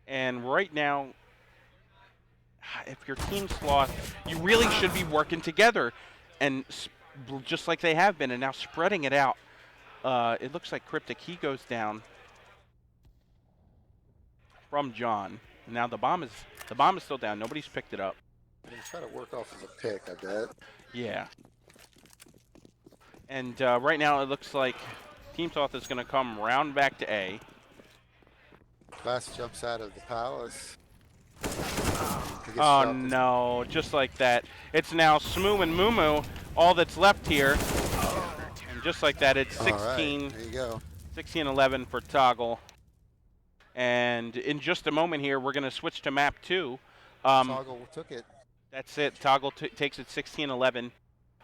And right now, if you're Team Sloth, you really should be working together. And just like they have been, and now spreading it out. It looks like Cryptic, he goes down from John. Now the bomb is still down. Nobody's picked it up. They're trying to work off of a pick, I bet. Yeah. And right now it looks like Team Sloth is going to come round back to A. Glass jumps out of the Palace. Oh no, just like that. It's now Smoo and Mumu, all that's left here. And just like that. It's All right, there you go. 16-11 for Toggle. And in just a moment here, we're going to switch to map 2. Toggle took it. That's it. Toggle takes it 16-11.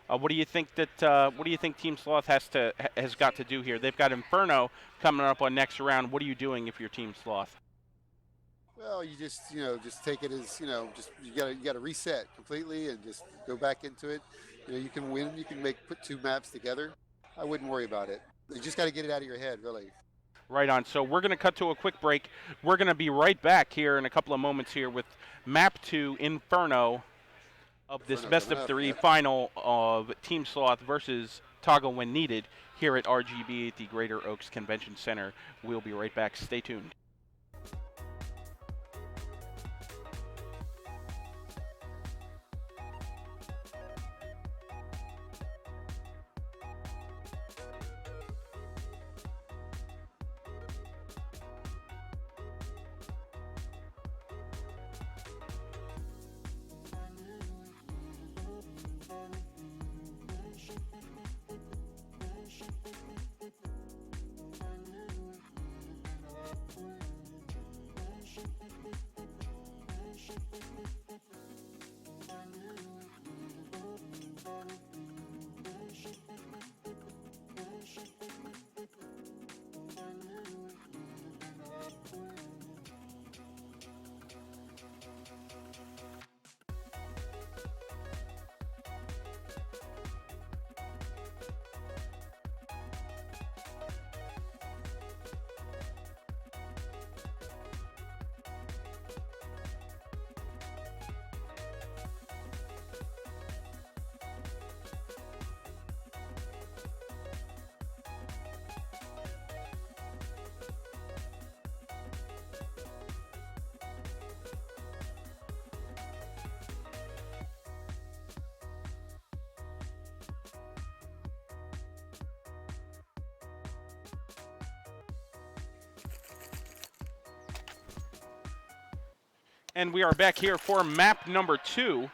What do you think Team Sloth has got to do here? They've got Inferno coming up on next round. What are you doing if you're Team Sloth? Well, you just take it as just you gotta reset completely and just go back into it. You can win. You can put 2 maps together. I wouldn't worry about it. You just got to get it out of your head, really. Right on. So we're going to cut to a quick break. We're going to be right back here in a couple of moments here with map 2 Inferno of this best of 3 final of Team Sloth versus Toggle when needed here at RGB at the Greater Oaks Convention Center. We'll be right back. Stay tuned. And we are back here for map number 2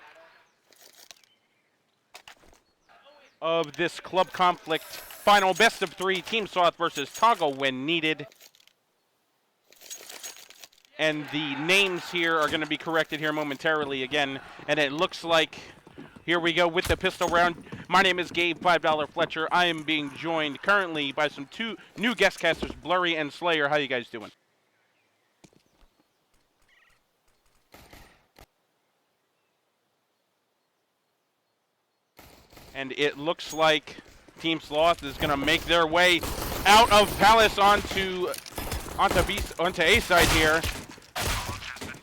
of this club conflict final best of 3 Team Sloth versus Toggle when needed. And the names here are going to be corrected here momentarily again. And it looks like, here we go with the pistol round. My name is Gabe, $5 Fletcher. I am being joined currently by some 2 new guest casters, Blurry and Slayer. How you guys doing? And it looks like Team Sloth is going to make their way out of Palace onto A side here.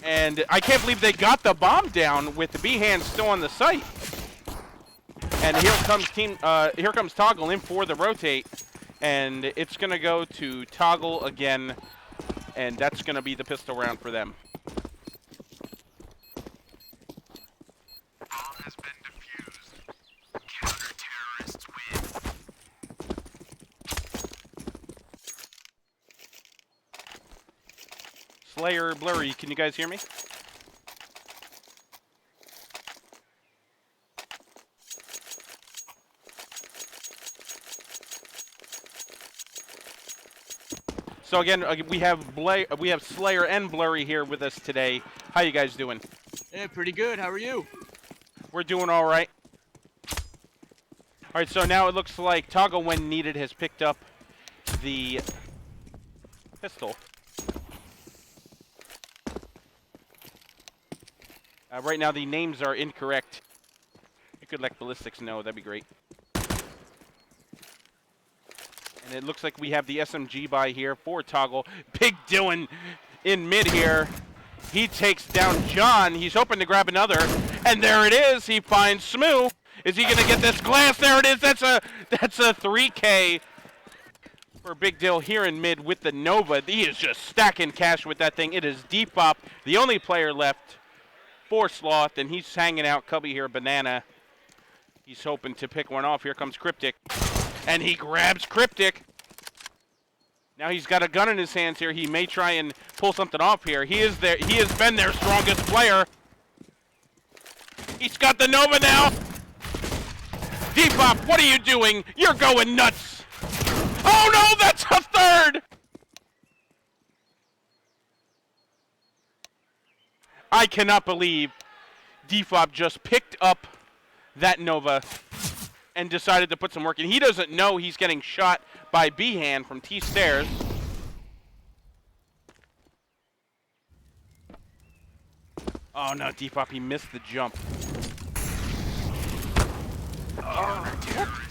And I can't believe they got the bomb down with the B-hand still on the site. And here comes Toggle in for the rotate. And it's going to go to Toggle again. And that's going to be the pistol round for them. Slayer, Blurry, can you guys hear me? So again, we have Slayer and Blurry here with us today. How you guys doing? Hey, pretty good. How are you? We're doing all right. All right, so now it looks like Toggle, when needed, has picked up the pistol. Right now, the names are incorrect. You could let Ballistics know. That'd be great. And it looks like we have the SMG buy here for Toggle. Big Dylan in mid here. He takes down John. He's hoping to grab another. And there it is. He finds Smoo. Is he going to get this glass? There it is. That's a 3K for Big Dill here in mid with the Nova. He is just stacking cash with that thing. It is Depop, the only player left for Sloth, and he's hanging out Cubby here, Banana. He's hoping to pick one off. Here comes Cryptic, and he grabs Cryptic. Now he's got a gun in his hands here. He may try and pull something off here. He has been their strongest player. He's got the Nova now. Depop, what are you doing? You're going nuts. Oh no, that's a third! I cannot believe Defop just picked up that Nova and decided to put some work in. He doesn't know he's getting shot by Behan from T-Stairs. Oh no, Defop, he missed the jump.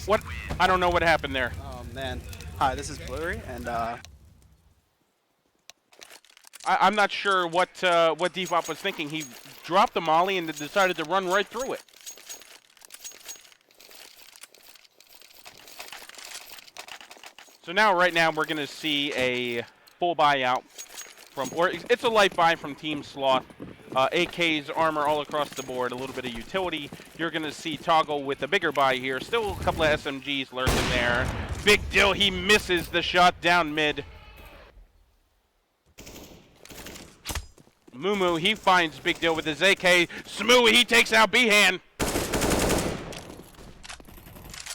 What? I don't know what happened there. Oh man. Hi, this is Blurry, and I'm not sure what Defop was thinking. He dropped the molly and decided to run right through it. So now, right now, we're going to see a full buyout from, or it's a light buy from Team Sloth. AK's armor all across the board, a little bit of utility. You're going to see Toggle with a bigger buy here. Still a couple of SMGs lurking there. Big Dill, he misses the shot down mid. Mumu, he finds Big Dill with his AK. Smooth, he takes out Behan.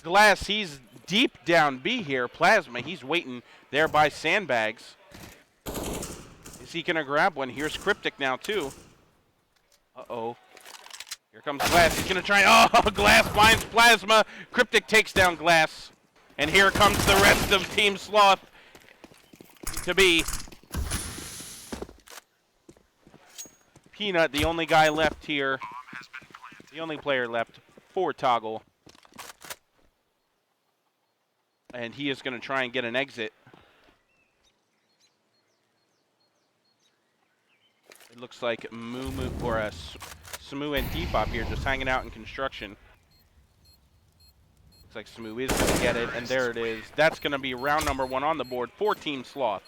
Glass, he's deep down B here. Plasma, he's waiting there by sandbags. Is he gonna grab one? Here's Cryptic now too. Uh-oh. Here comes Glass. He's gonna try. Oh, Glass finds Plasma. Cryptic takes down Glass. And here comes the rest of Team Sloth to be. Peanut, the only guy left here. The only player left for Toggle. And he is going to try and get an exit. It looks like Mumu or Samu and Defop here just hanging out in construction. Looks like Samu is going to get it, and there it is. That's going to be round number 1 on the board for Team Sloth.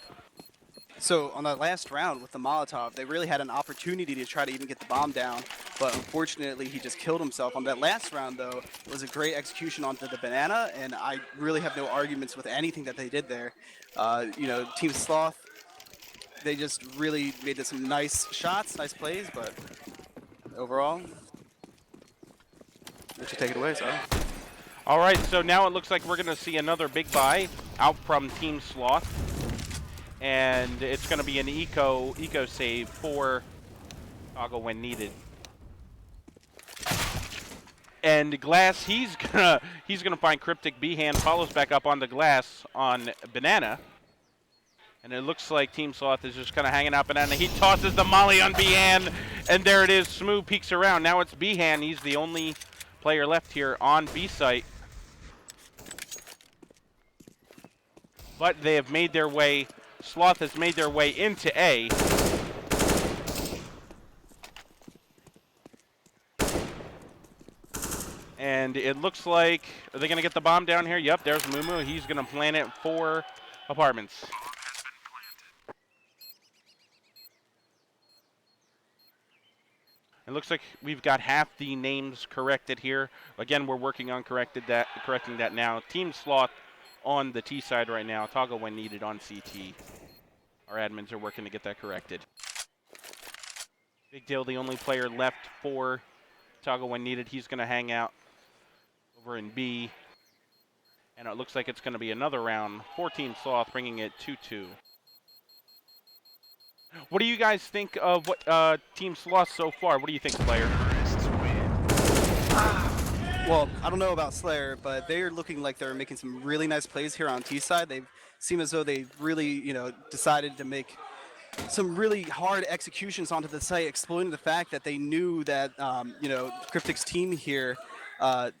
so on that last round with the Molotov, they really had an opportunity to try to even get the bomb down, but unfortunately he just killed himself. On that last round, though, it was a great execution onto the banana, and I really have no arguments with anything that they did there. You know, Team Sloth, they just really made some nice shots, nice plays, but overall, let you take it away, sorry. All right, so now it looks like we're going to see another big buy out from Team Sloth. And it's going to be an eco save for Toggle when needed. And Glass, he's gonna find Cryptic. Behan follows back up on the Glass on Banana. And it looks like Team Sloth is just kind of hanging out Banana. He tosses the molly on Behan, and there it is. Smooth peeks around. Now it's Behan. He's the only player left here on B site. But they have made their way. Sloth has made their way into A. And it looks like, are they going to get the bomb down here? Yep, there's Mumu. He's going to plant it for apartments. It looks like we've got half the names corrected here. Again, we're working on correcting that now. Team Sloth on the T side right now. Toggle when needed on CT. Our admins are working to get that corrected. Big Deal, the only player left for Toggle when needed. He's going to hang out over in B. And it looks like it's going to be another round for Team Sloth, bringing it 2-2. What do you guys think of what Team Sloth so far? What do you think, Slayer? Well, I don't know about Slayer, but they're looking like they're making some really nice plays here on T side. They seem as though they really, you know, decided to make some really hard executions onto the site, exploiting the fact that they knew that, you know, Cryptic's team here,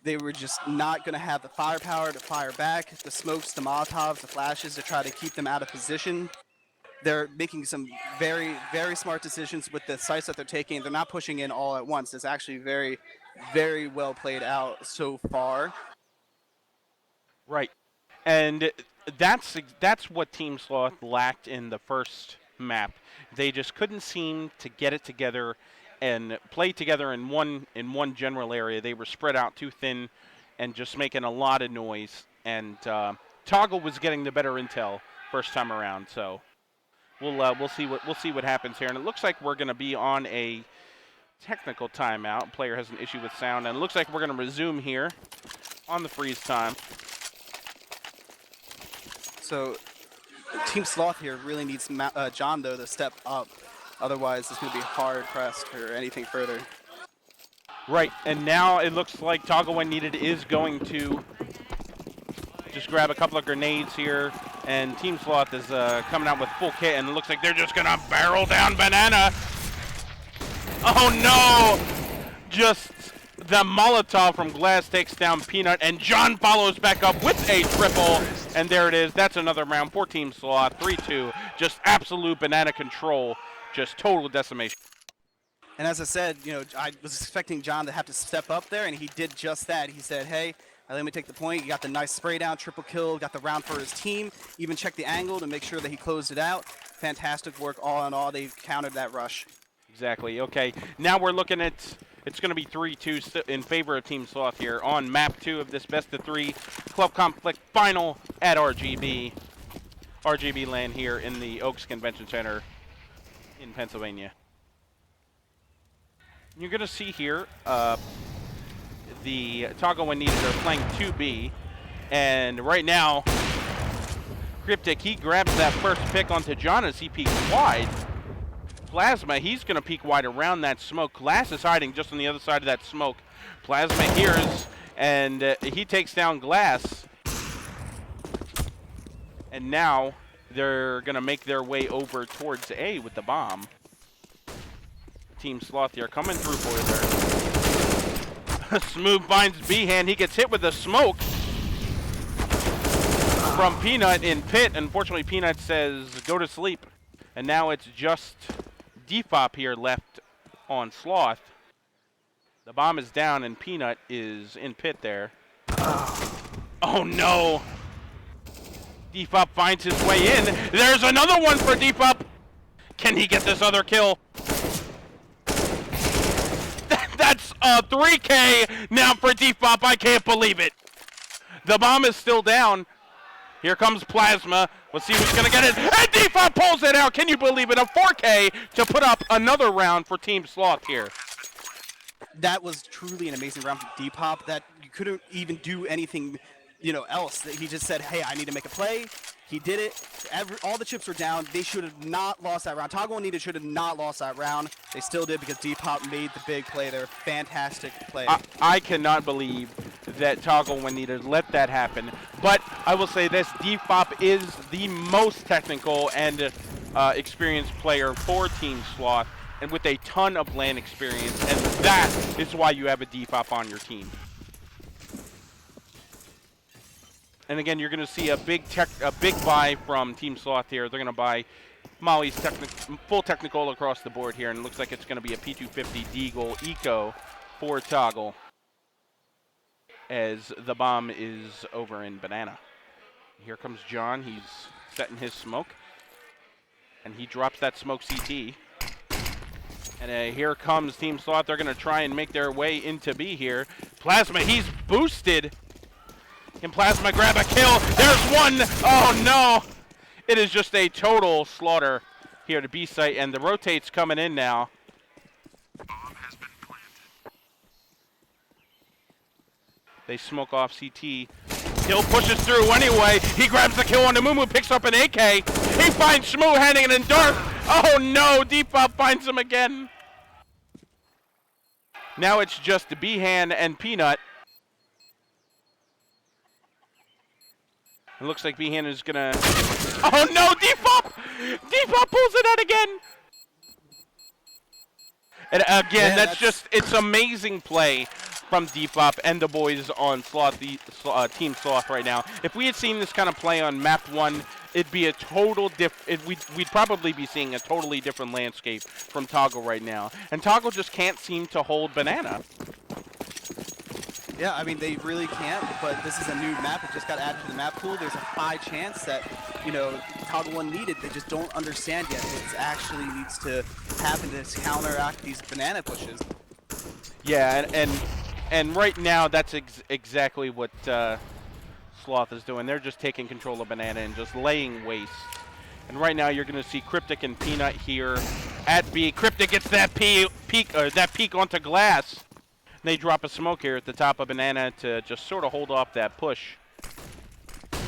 they were just not going to have the firepower to fire back, the smokes, the Molotovs, the flashes to try to keep them out of position. They're making some very, very smart decisions with the sites that they're taking. They're not pushing in all at once. It's actually very, very well played out so far. Right. And that's what Team Sloth lacked in the first map. They just couldn't seem to get it together and play together in one general area. They were spread out too thin and just making a lot of noise. And Toggle was getting the better intel first time around. So we'll see what happens here. And it looks like we're going to be on a technical timeout. Player has an issue with sound, and it looks like we're going to resume here on the freeze time. So Team Sloth here really needs John, though, to step up. Otherwise, it's going to be hard pressed for anything further. Right, and now it looks like Toggle When Needed is going to just grab a couple of grenades here, and Team Sloth is coming out with full kit, and it looks like they're just going to barrel down Banana. Oh no! Just the Molotov from Glass takes down Peanut, and John follows back up with a triple, and there it is. That's another round for Team Sloth, 3-2. Just absolute Banana control, just total decimation. And as I said, you know, I was expecting John to have to step up there, and he did just that. He said, hey, let me take the point. He got the nice spray down, triple kill, got the round for his team, even checked the angle to make sure that he closed it out. Fantastic work all in all. They countered that rush. Exactly. Okay, now we're looking at, it's going to be 3-2 in favor of Team Sloth here on map 2 of this best-of-3 Club Conflict final at RGB LAN here in the Oaks Convention Center in Pennsylvania. You're going to see here the Toggle When Needed are playing 2B, and right now Cryptic, he grabs that first pick onto John as he peeks wide. Plasma, he's going to peek wide around that smoke. Glass is hiding just on the other side of that smoke. Plasma hears, and he takes down Glass. And now they're going to make their way over towards A with the bomb. Team Sloth here coming through for there. Smooth finds B-Hand. He gets hit with the smoke from Peanut in pit. Unfortunately, Peanut says, go to sleep. And now it's just Defop here left on Sloth. The bomb is down and Peanut is in pit there. Oh no! Defop finds his way in. There's another one for Defop. Can he get this other kill? That's a 3K now for Defop. I can't believe it. The bomb is still down. Here comes Plasma. Let's see who's going to get it. And Defop pulls it out. Can you believe it? A 4K to put up another round for Team Sloth here. That was truly an amazing round for Depop. That you couldn't even do anything, you know, else. That he just said, hey, I need to make a play. He did it. All the chips were down. They should have not lost that round. Toggle When Needed should have not lost that round. They still did because Depop made the big play there. Fantastic play. I cannot believe that Toggle When Needed let that happen. But I will say this, Depop is the most technical and experienced player for Team Sloth, and with a ton of LAN experience, and that is why you have a Depop on your team. And again, you're going to see a big buy from Team Sloth here. They're going to buy Molly's full technical across the board here, and it looks like it's going to be a P250 Deagle Eco for Toggle as the bomb is over in Banana. Here comes John. He's setting his smoke, and he drops that smoke CT. And here comes Team Sloth. They're going to try and make their way into B here. Plasma, he's boosted. Can Plasma grab a kill? There's one! Oh no! It is just a total slaughter here to B site, and the rotate's coming in now. They smoke off CT. Hill pushes through anyway. He grabs the kill on the Mumu, picks up an AK. He finds Shmoo handing it in Darth. Oh no! Defop finds him again. Now it's just B-Hand and Peanut. It looks like B-Hand is gonna... Oh no, Defop! Defop pulls it out again! And again, Yeah, that's just, it's amazing play from Defop and the boys on Sloth, Team Sloth right now. If we had seen this kind of play on map 1, it'd be a total we'd probably be seeing a totally different landscape from Toggle right now. And Toggle just can't seem to hold Banana. Yeah, I mean, they really can't, but this is a new map. It just got added to the map pool. There's a high chance that, you know, Toggle When Needed, they just don't understand yet what actually needs to happen to counteract these Banana pushes. Yeah, and right now, that's exactly what Sloth is doing. They're just taking control of Banana and just laying waste. And right now, you're going to see Cryptic and Peanut here at B. Cryptic gets that peek onto Glass. They drop a smoke here at the top of Banana to just sort of hold off that push.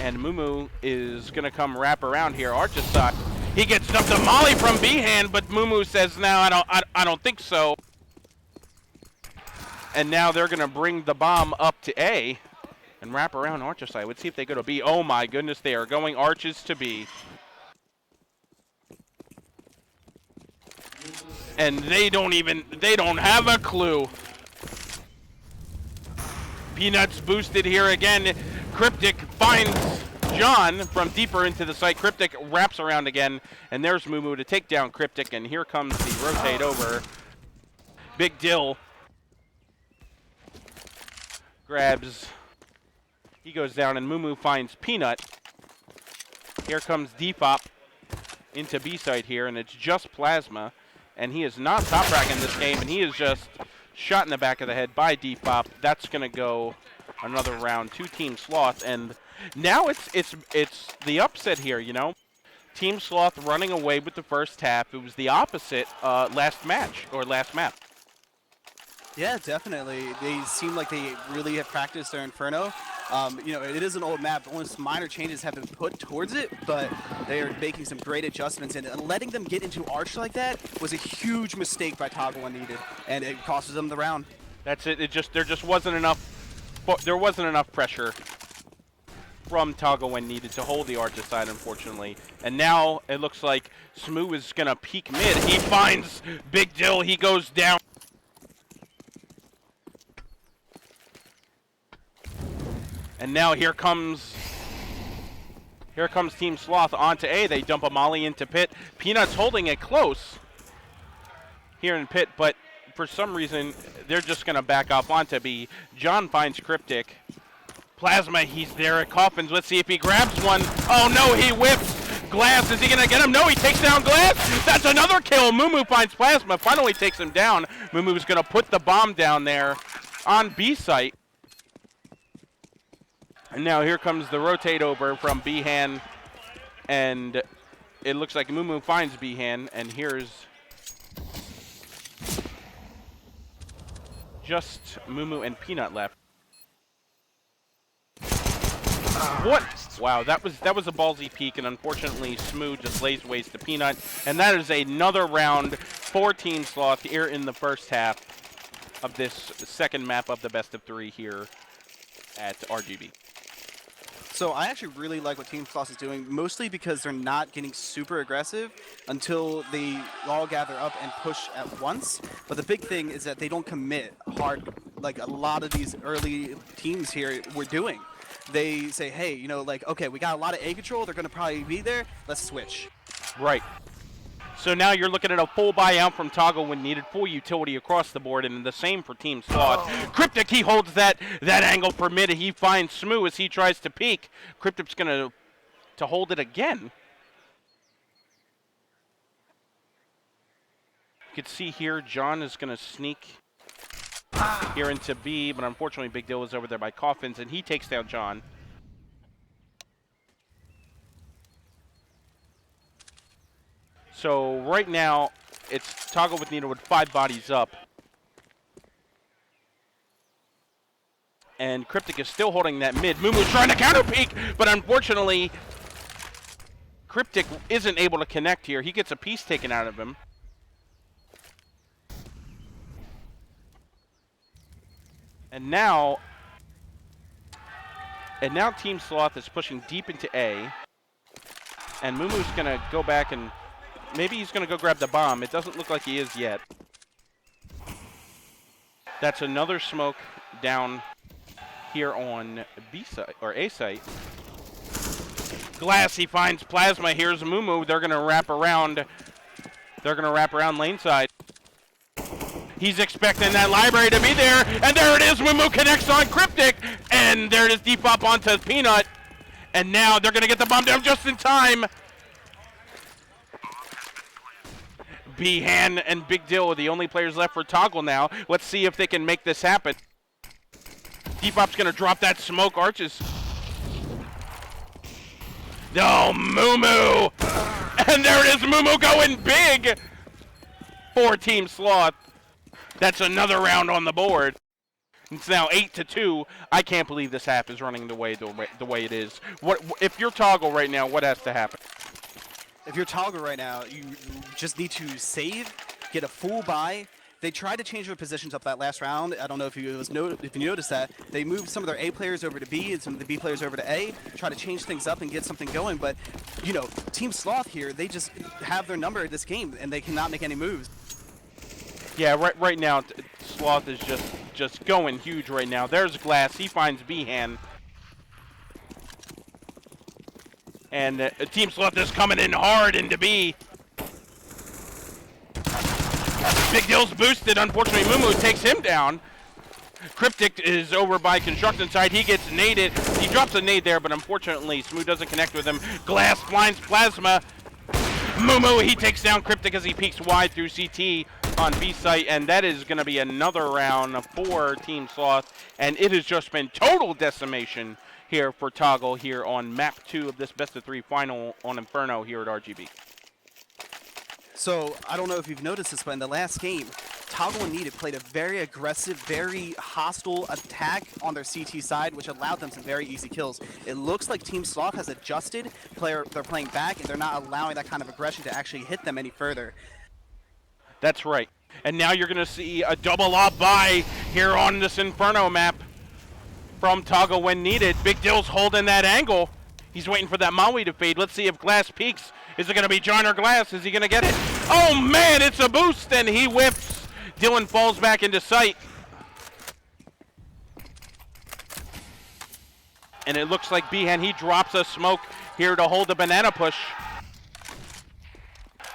And Mumu is going to come wrap around here. Arch's side. He gets stuffed a molly from Behan, but Mumu says, no, I don't think so. And now they're going to bring the bomb up to A and wrap around Arch's side. Let's see if they go to B. Oh my goodness, they are going Arches to B. And they don't have a clue. Peanuts boosted here again. Cryptic finds John from deeper into the site. Cryptic wraps around again, and there's Mumu to take down Cryptic, and here comes the rotate over. Big Dill grabs. He goes down, and Mumu finds Peanut. Here comes Defop into B site here, and it's just Plasma, and he is not top frag in this game, and he is just shot in the back of the head by Defop. That's going to go another round to Team Sloth, and now it's the upset here, you know. Team Sloth running away with the first half. It was the opposite last map. Yeah, definitely. They seem like they really have practiced their Inferno. You know, it is an old map. Only some minor changes have been put towards it, but they are making some great adjustments, and letting them get into Arch like that was a huge mistake by Toggle when needed, and it costs them the round. That's it. There wasn't enough pressure from Toggle when needed to hold the Arch aside, unfortunately. And now it looks like Smoo is gonna peek mid. He finds Big Dill. He goes down. And now here comes Team Sloth onto A. They dump a molly into Pit. Peanuts holding it close here in Pit, but for some reason they're just gonna back off onto B. John finds Cryptic. Plasma, he's there at Coffins. Let's see if he grabs one. Oh no, he whips Glass. Is he gonna get him? No, he takes down Glass. That's another kill. Mumu finds Plasma, finally takes him down. Mumu's gonna put the bomb down there on B site. And now here comes the rotate over from Behan, and it looks like Mumu finds Behan, and here's just Mumu and Peanut left. What? Wow, that was a ballsy peek, and unfortunately Smoo just lays waste to Peanut, and that is another round for Team Sloth here in the first half of this second map of the best of three here at RGB. So I actually really like what Team Sloth is doing, mostly because they're not getting super aggressive until they all gather up and push at once. But the big thing is that they don't commit hard like a lot of these early teams here were doing. They say, hey, you know, like, okay, we got a lot of A control, they're going to probably be there, let's switch. Right. So now you're looking at a full buyout from Toggle when needed, full utility across the board, and the same for Team Sloth. Oh. Cryptic, he holds that angle for mid. He finds Smoo as he tries to peek. Cryptic's going to hold it again. You can see here, John is going to sneak here into B, but unfortunately Big Dill is over there by Coffins, and he takes down John. So right now, it's Toggle with Needle with 5 bodies up. And Cryptic is still holding that mid. Mumu's trying to counter peek, but unfortunately, Cryptic isn't able to connect here. He gets a piece taken out of him. And now Team Sloth is pushing deep into A. And Mumu's going to go back and maybe he's going to go grab the bomb. It doesn't look like he is yet. That's another smoke down here on B site or A site. Glass, he finds Plasma. Here's Mumu. They're going to wrap around. They're going to wrap around lane side. He's expecting that library to be there, and there it is. Mumu connects on Cryptic, and there it is. Defop onto Peanut, and now they're going to get the bomb down just in time. Behan and Big Dill are the only players left for Toggle now. Let's see if they can make this happen. Defop's going to drop that smoke. Arches. No, Mumu! And there it is, Mumu going big for Team Sloth. That's another round on the board. It's now 8-2. I can't believe this half is running the way it is. What if you're Toggle right now? What has to happen? If you're Toggle right now, you just need to save, get a full buy. They tried to change their positions up that last round. I don't know if you noticed that. They moved some of their A players over to B and some of the B players over to A, try to change things up and get something going. But, you know, Team Sloth here, they just have their number at this game, and they cannot make any moves. Yeah, right now, Sloth is just going huge right now. There's Glass. He finds Behan. And Team Sloth is coming in hard into B. Big Dill's boosted. Unfortunately, Mumu takes him down. Cryptic is over by construction side. He gets naded. He drops a nade there, but unfortunately, Smooth doesn't connect with him. Glass blinds Plasma. Mumu, he takes down Cryptic as he peeks wide through CT on B site, and that is going to be another round for Team Sloth, and it has just been total decimation here for Toggle here on map 2 of this best of 3 final on Inferno here at RGB. So, I don't know if you've noticed this, but in the last game, Toggle and Needed played a very aggressive, very hostile attack on their CT side, which allowed them some very easy kills. It looks like Team Sloth has adjusted. They're playing back, and they're not allowing that kind of aggression to actually hit them any further. That's right. And now you're going to see a double up buy here on this Inferno map from Toggle when needed. Big Dill's holding that angle. He's waiting for that Maui to fade. Let's see if Glass peeks. Is it going to be John or Glass? Is he going to get it? Oh, man, it's a boost, and he whips. Dylan falls back into sight. And it looks like Behan, he drops a smoke here to hold the banana push.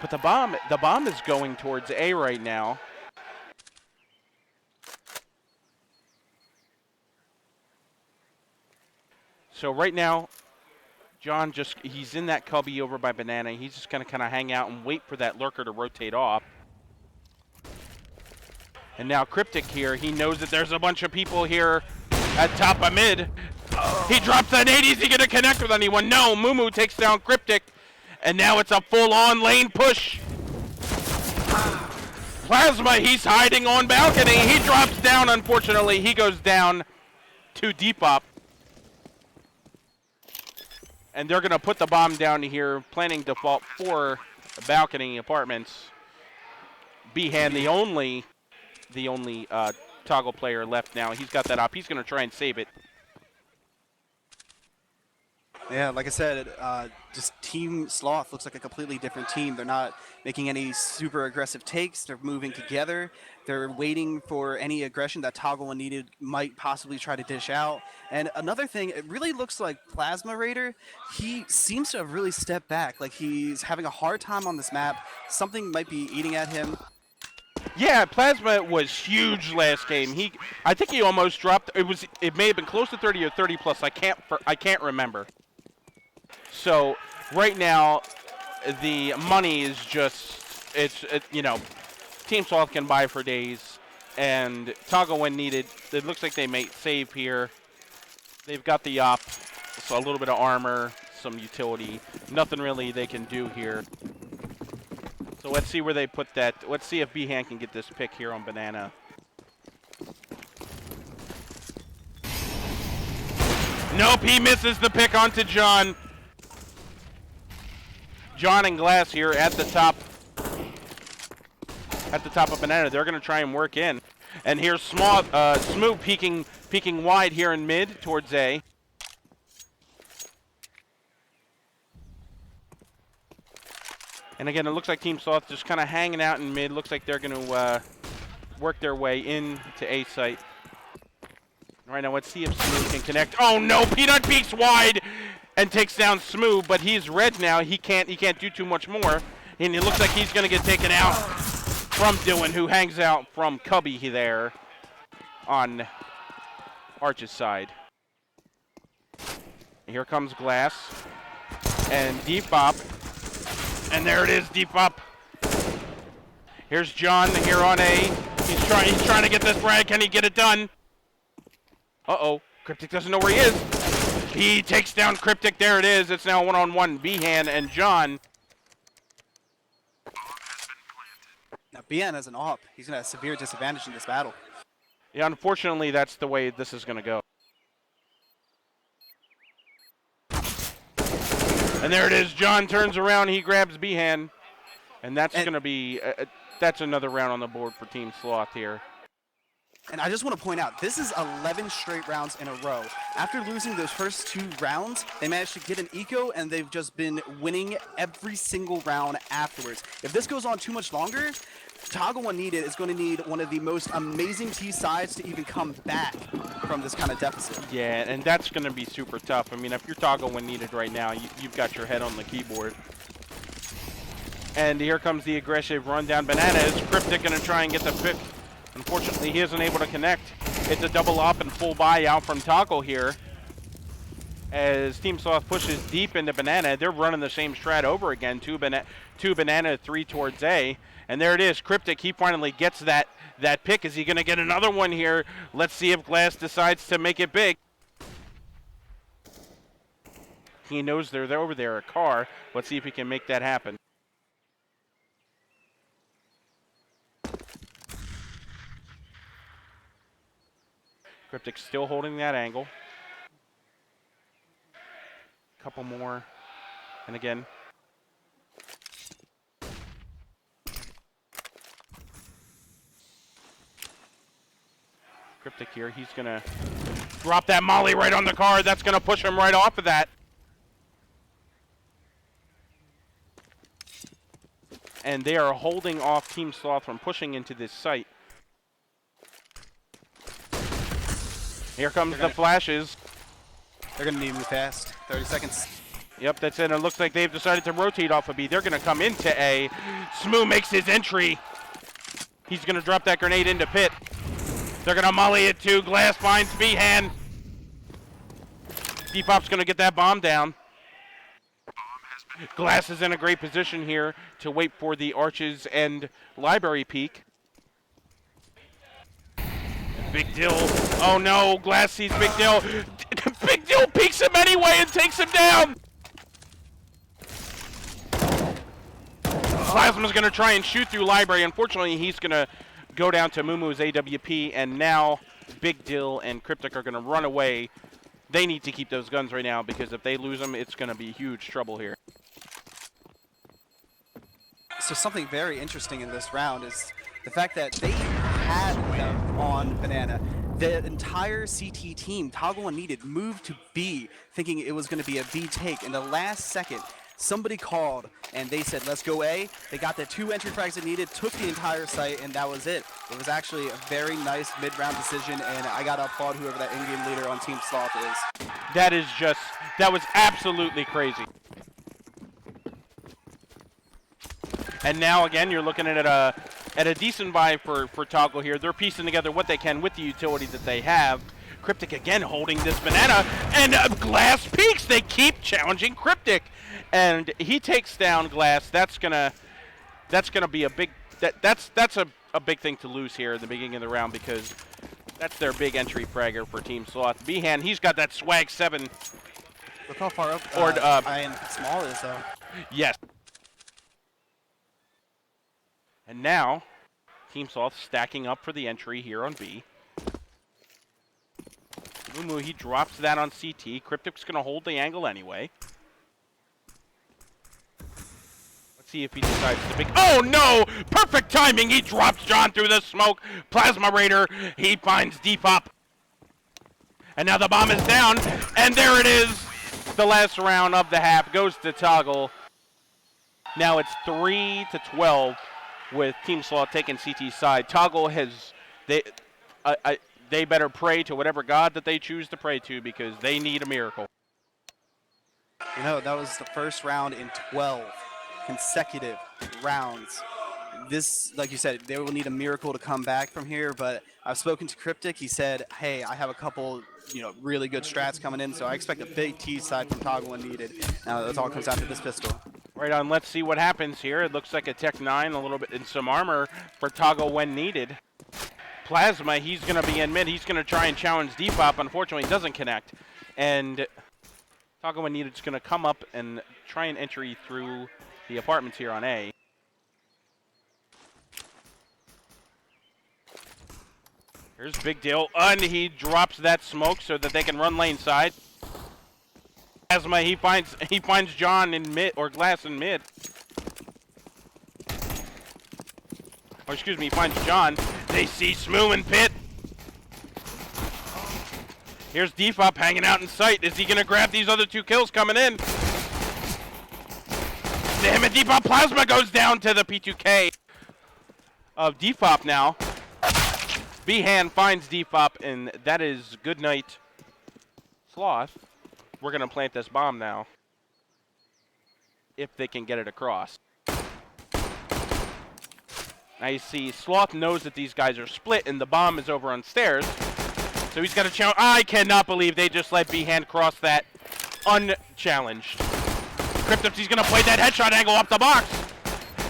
But the bomb is going towards A right now. So right now, John he's in that cubby over by Banana. He's just going to kind of hang out and wait for that lurker to rotate off. And now Cryptic here, he knows that there's a bunch of people here at top of mid. He drops that 80. Is he going to connect with anyone? No, Mumu takes down Cryptic. And now it's a full-on lane push. Plasma, he's hiding on balcony. He drops down, unfortunately. He goes down to Depop. And they're going to put the bomb down here, planning default for balcony apartments. Behan, the only Toggle player left now. He's got that up. He's going to try and save it. Yeah, like I said, just Team Sloth looks like a completely different team. They're not making any super aggressive takes. They're moving together. They're waiting for any aggression that Toggle and Needed might possibly try to dish out. And another thing, it really looks like Plasma Raider, he seems to have really stepped back. Like he's having a hard time on this map. Something might be eating at him. Yeah, Plasma was huge last game. I think he almost dropped. It may have been close to 30 or 30 plus. I can't remember. So right now, the money is just Team Sloth can buy for days, and Toggle when needed. It looks like they may save here. They've got the op, so a little bit of armor, some utility. Nothing really they can do here. So let's see where they put that. Let's see if Behan can get this pick here on Banana. Nope, he misses the pick onto John. John and Glass here at the top of Banana. They're going to try and work in. And here's Smooth peeking wide here in mid towards A. And again, it looks like Team Sloth just kind of hanging out in mid. Looks like they're going to work their way into A site. Right now, let's see if Smooth can connect. Oh no, Peanut peeks wide and takes down Smooth, but he's red now. He can't do too much more. And it looks like he's going to get taken out from Dylan, who hangs out from Cubby there on Arch's side. And here comes Glass and Depop. And there it is, Depop. Here's John here on A. He's trying to get this frag. Can he get it done? Uh-oh. Cryptic doesn't know where he is. He takes down Cryptic. There it is. It's now one-on-one. Behan and John. Now, Behan has an AWP. He's going to have severe disadvantage in this battle. Yeah, unfortunately, that's the way this is going to go. And there it is. John turns around. He grabs Behan. And that's going to be that's another round on the board for Team Sloth here. And I just want to point out, this is 11 straight rounds in a row. After losing those first 2 rounds, they managed to get an eco, and they've just been winning every single round afterwards. If this goes on too much longer, Toggle When Needed is going to need one of the most amazing T sides to even come back from this kind of deficit. Yeah, and that's going to be super tough. I mean, if you're Toggle When Needed right now, you've got your head on the keyboard. And here comes the aggressive rundown. Banana is Cryptic going to try and get the pick. Unfortunately, he isn't able to connect. It's a double up and full buy out from Toggle here. As Team Sloth pushes deep into Banana, they're running the same strat over again. Two Banana, 3 towards A. And there it is. Cryptic, he finally gets that pick. Is he going to get another one here? Let's see if Glass decides to make it big. He knows they're over there, a car. Let's see if he can make that happen. Cryptic still holding that angle. Couple more. And again. Cryptic here. He's going to drop that molly right on the car. That's going to push him right off of that. And they are holding off Team Sloth from pushing into this site. Here comes the flashes. They're going to need to move fast. 30 seconds. Yep, that's it. It looks like they've decided to rotate off of B. They're going to come into A. Smoo makes his entry. He's going to drop that grenade into pit. They're going to molly it too. Glass finds Behan. Depop's going to get that bomb down. Glass is in a great position here to wait for the Arches and Library peak. Big Dill. Oh no, Glass sees Big Dill. Big Dill peeks him anyway and takes him down. Plasma's going to try and shoot through Library. Unfortunately, he's going to go down to Mumu's AWP, and now Big Dill and Cryptic are going to run away. They need to keep those guns right now because if they lose them, it's going to be huge trouble here. So something very interesting in this round is the fact that they had them on Banana. The entire CT team, Toggle When Needed, moved to B, thinking it was going to be a B take. In the last second, somebody called, and they said, let's go A. They got the 2 entry frags they needed, took the entire site, and that was it. It was actually a very nice mid-round decision, and I got to applaud whoever that in-game leader on Team Sloth is. That was absolutely crazy. And now, again, you're looking at a decent buy for Toggle here. They're piecing together what they can with the utility that they have. Cryptic again holding this Banana, and Glass peaks. They keep challenging Cryptic, and he takes down Glass. That's gonna be a big that's a big thing to lose here in the beginning of the round because that's their big entry fragger for Team Sloth. Behan, he's got that swag 7. Look how far up Iron Small is, though. Yes. And now, Team Sloth stacking up for the entry here on B. Mumu, he drops that on CT. Cryptic's going to hold the angle anyway. Let's see if he decides to pick. Oh, no! Perfect timing! He drops John through the smoke. Plasma Raider, he finds Depop. And now the bomb is down. And there it is. The last round of the half goes to Toggle. Now it's 3-12. With Team Sloth taking CT's side. Toggle has, they better pray to whatever god that they choose to pray to because they need a miracle. You know, that was the first round in 12 consecutive rounds. This, like you said, they will need a miracle to come back from here, but I've spoken to Cryptic. He said, hey, I have a couple, really good strats coming in, so I expect a big T side from Toggle When Needed. Now, that all comes down to this pistol. Right on, let's see what happens here. It looks like a Tech 9, a little bit in some armor for Toggle When Needed. Plasma, he's going to be in mid. He's going to try and challenge Depop. Unfortunately, he doesn't connect. And Toggle When Needed is going to come up and try and entry through the apartments here on A. Here's Big Deal, and he drops that smoke so that they can run lane side. Plasma, he finds John in mid, or Glass in mid. Or excuse me, he finds John. They see Smoo and Pit. Here's Defop hanging out in sight. Is he gonna grab these other 2 kills coming in? Damn it, Defop Plasma goes down to the P2K of Defop now. Behan finds Defop, and that is good night, Sloth. We're gonna plant this bomb now, if they can get it across. Now you see, Sloth knows that these guys are split, and the bomb is over on stairs, so he's got to challenge. I cannot believe they just let Behan cross that unchallenged. Cryptips, he's gonna play that headshot angle up the box.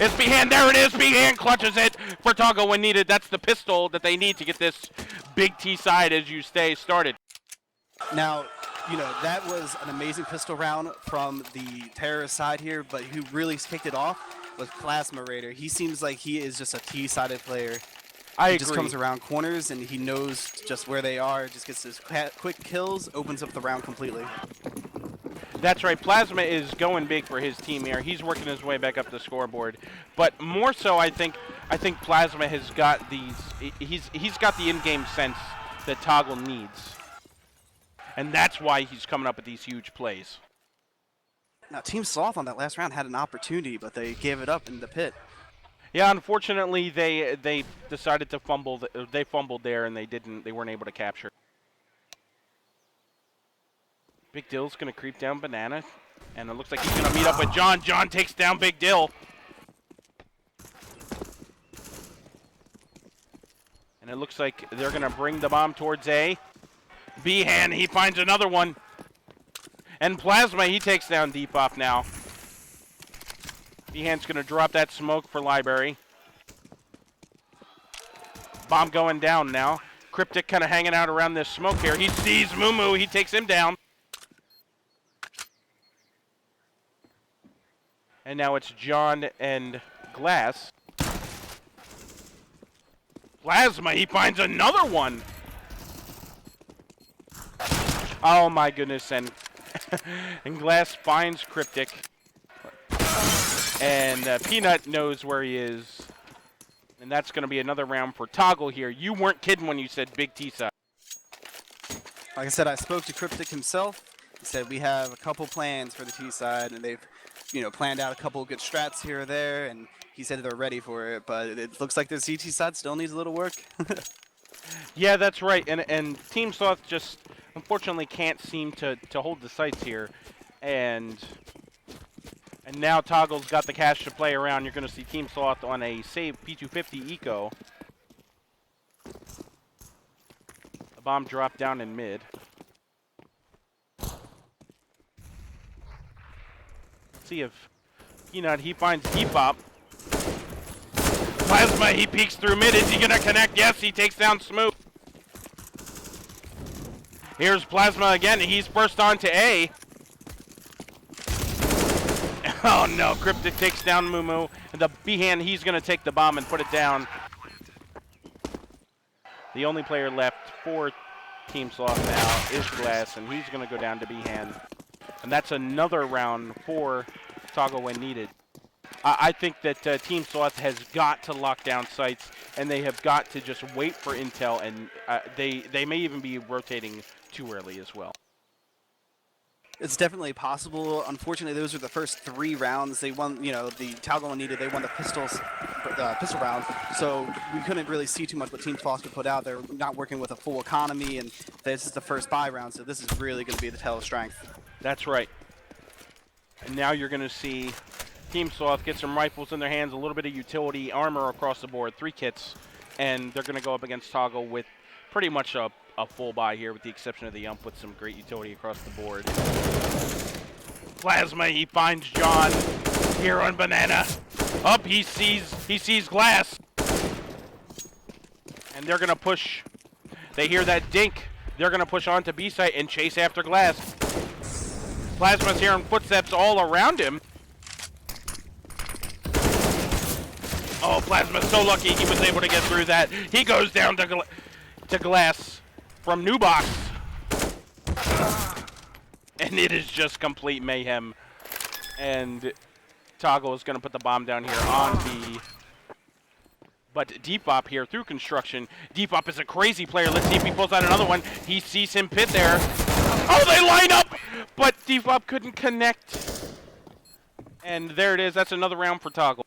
It's Behan, there it is, Behan clutches it for Toggle when needed. That's the pistol that they need to get this big T side as you stay started. Now, you know, that was an amazing pistol round from the terrorist side here, but who really kicked it off was Plasma Raider. He seems like he is just a T-sided player. I He agree. just comes around corners and he knows just where they are, just gets his quick kills, opens up the round completely. That's right. Plasma is going big for his team here. He's working his way back up the scoreboard, but more so, I think Plasma has got these. He's got the in-game sense that Toggle needs, and that's why he's coming up with these huge plays. Now, Team Sloth on that last round had an opportunity, but they gave it up in the pit. Yeah, unfortunately, they decided to fumble. They fumbled there, and they weren't able to capture. Big Dill's gonna creep down Banana, and it looks like he's gonna meet up with John. John takes down Big Dill. And it looks like they're gonna bring the bomb towards A. Behan, he finds another one. And Plasma, he takes down Depop now. Behan's gonna drop that smoke for Library. Bomb going down now. Cryptic kind of hanging out around this smoke here. He sees Moo, he takes him down. And now it's John and Glass. Plasma, he finds another one. Oh my goodness, and Glass finds Cryptic. And Peanut knows where he is. And that's going to be another round for Toggle here. You weren't kidding when you said big T-side. Like I said, I spoke to Cryptic himself. He said we have a couple plans for the T-side, and they've, you know, planned out a couple good strats here or there, and he said they're ready for it. But it looks like the CT side still needs a little work. Yeah, that's right. And Team Sloth just unfortunately can't seem to hold the sights here. And now Toggle's got the cash to play around. You're going to see Team Sloth on a save P250 eco. A bomb dropped down in mid. Let's see if Peanut, he finds Depop. Plasma, he peeks through mid. Is he going to connect? Yes, he takes down Smoot. Here's Plasma again. He's first on to A. Oh no, Cryptic takes down Moo. And the Behan, he's going to take the bomb and put it down. The only player left for Team Sloth now is Glass, and he's going to go down to Behan. And that's another round for Toggle when needed. I think that Team Sloth has got to lock down sites, and they have got to just wait for intel, and they may even be rotating too early as well. It's definitely possible. Unfortunately, those are the first 3 rounds. They won, you know, the Toggle needed. They won the pistol round, so we couldn't really see too much what Team Sloth could put out. They're not working with a full economy, and this is the first buy round, so this is really going to be the tell of strength. That's right. And now you're going to see Team Sloth get some rifles in their hands, a little bit of utility, armor across the board, 3 kits, and they're going to go up against Toggle with pretty much a full buy here, with the exception of the Ump with some great utility across the board. Plasma, he finds John here on Banana. Up, he sees Glass. And they're going to push. They hear that dink. They're going to push on to B site and chase after Glass. Plasma's hearing footsteps all around him. Oh, Plasma's so lucky he was able to get through that. He goes down to to Glass from New Box. And it is just complete mayhem. And Toggle is going to put the bomb down here on the... But Depop here through construction. Depop is a crazy player. Let's see if he pulls out another one. He sees him pit there. Oh, they line up! But Depop couldn't connect. And there it is. That's another round for Toggle.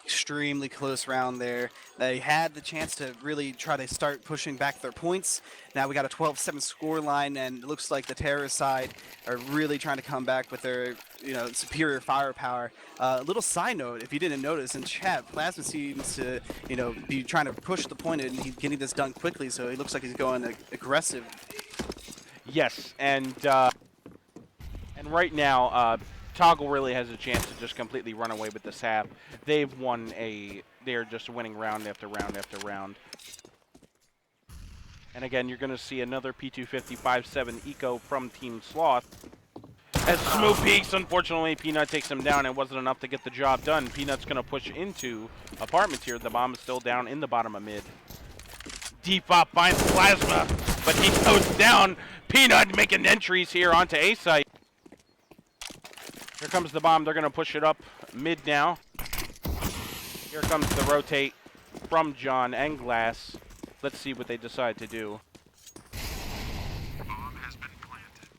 Extremely close round there. They had the chance to really try to start pushing back their points. Now we got a 12-7 score line, and it looks like the terrorist side are really trying to come back with their, superior firepower. Little side note, if you didn't notice in chat, Plasma seems to, be trying to push the point and he's getting this done quickly, so he looks like he's going aggressive. Yes, and right now, Toggle really has a chance to just completely run away with this half. They're just winning round after round after round. And again, you're going to see another P250 5-7 eco from Team Sloth. As Smooth peaks, unfortunately, Peanut takes him down. It wasn't enough to get the job done. Peanut's going to push into apartments here. The bomb is still down in the bottom of mid. Depop finds Plasma, but he goes down. Peanut making entries here onto A site. Here comes the bomb. They're going to push it up mid now. Here comes the rotate from John and Glass. Let's see what they decide to do. Bomb has been planted.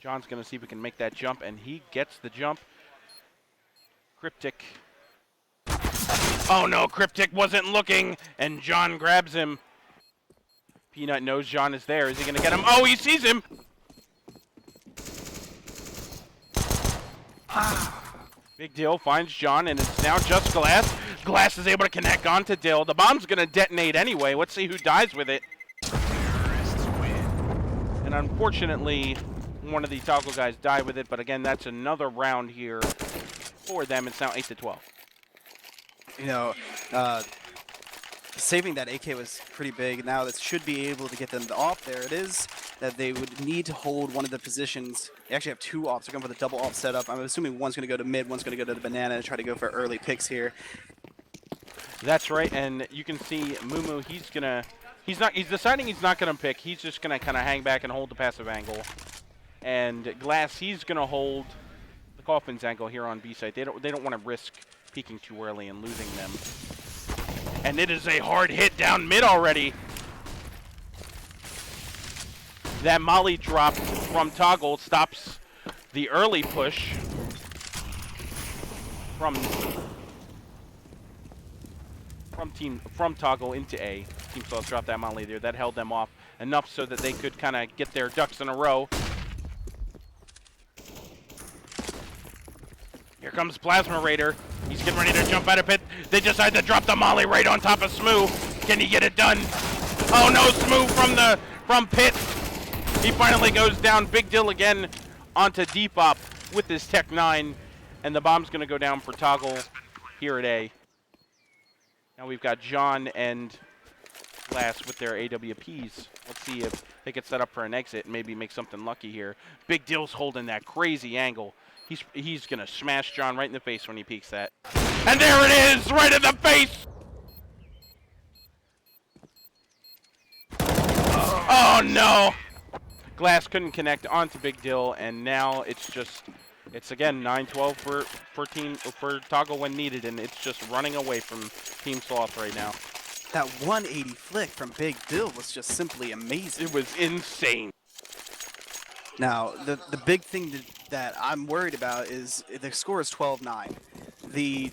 John's going to see if he can make that jump, and he gets the jump. Cryptic. Oh no, Cryptic wasn't looking, and John grabs him. Peanut knows John is there. Is he going to get him? Oh, he sees him! Big Dill finds John, and it's now just Glass. Glass is able to connect onto Dill. The bomb's going to detonate anyway. Let's see who dies with it. Terrorists win. And unfortunately, one of the Toggle guys died with it, but again, that's another round here for them. It's now 8-12. Saving that AK was pretty big. Now that should be able to get them off. There it is. That they would need to hold one of the positions. They actually have two ops. They're going for the double op setup. I'm assuming one's going to go to mid, one's going to go to the banana and try to go for early picks here. That's right, and you can see Mumu, he's deciding he's not gonna pick. He's just gonna kinda hang back and hold the passive angle. And Glass, he's gonna hold the Coffin's angle here on B site. They don't want to risk peeking too early and losing them. And it is a hard hit down mid already. That molly drop from Toggle stops the early push from Toggle into A. Team Sloth dropped that molly there. That held them off enough so that they could kind of get their ducks in a row. Here comes Plasma Raider. He's getting ready to jump out of pit. They decide to drop the molly right on top of Smooth. Can he get it done? Oh no, Smooth from pit. He finally goes down. Big Dill again onto Depop with his Tech 9. And the bomb's going to go down for Toggle here at A. Now we've got John and Glass with their AWPs. Let's see if they get set up for an exit and maybe make something lucky here. Big Dill's holding that crazy angle. He's going to smash John right in the face when he peeks that. And there it is, right in the face! Oh no! Glass couldn't connect onto Big Dill, and now it's again 9-12 for Toggle when needed, and it's just running away from Team Sloth right now. That 180 flick from Big Dill was just simply amazing. It was insane. Now, the big thing that I'm worried about is the score is 12-9. The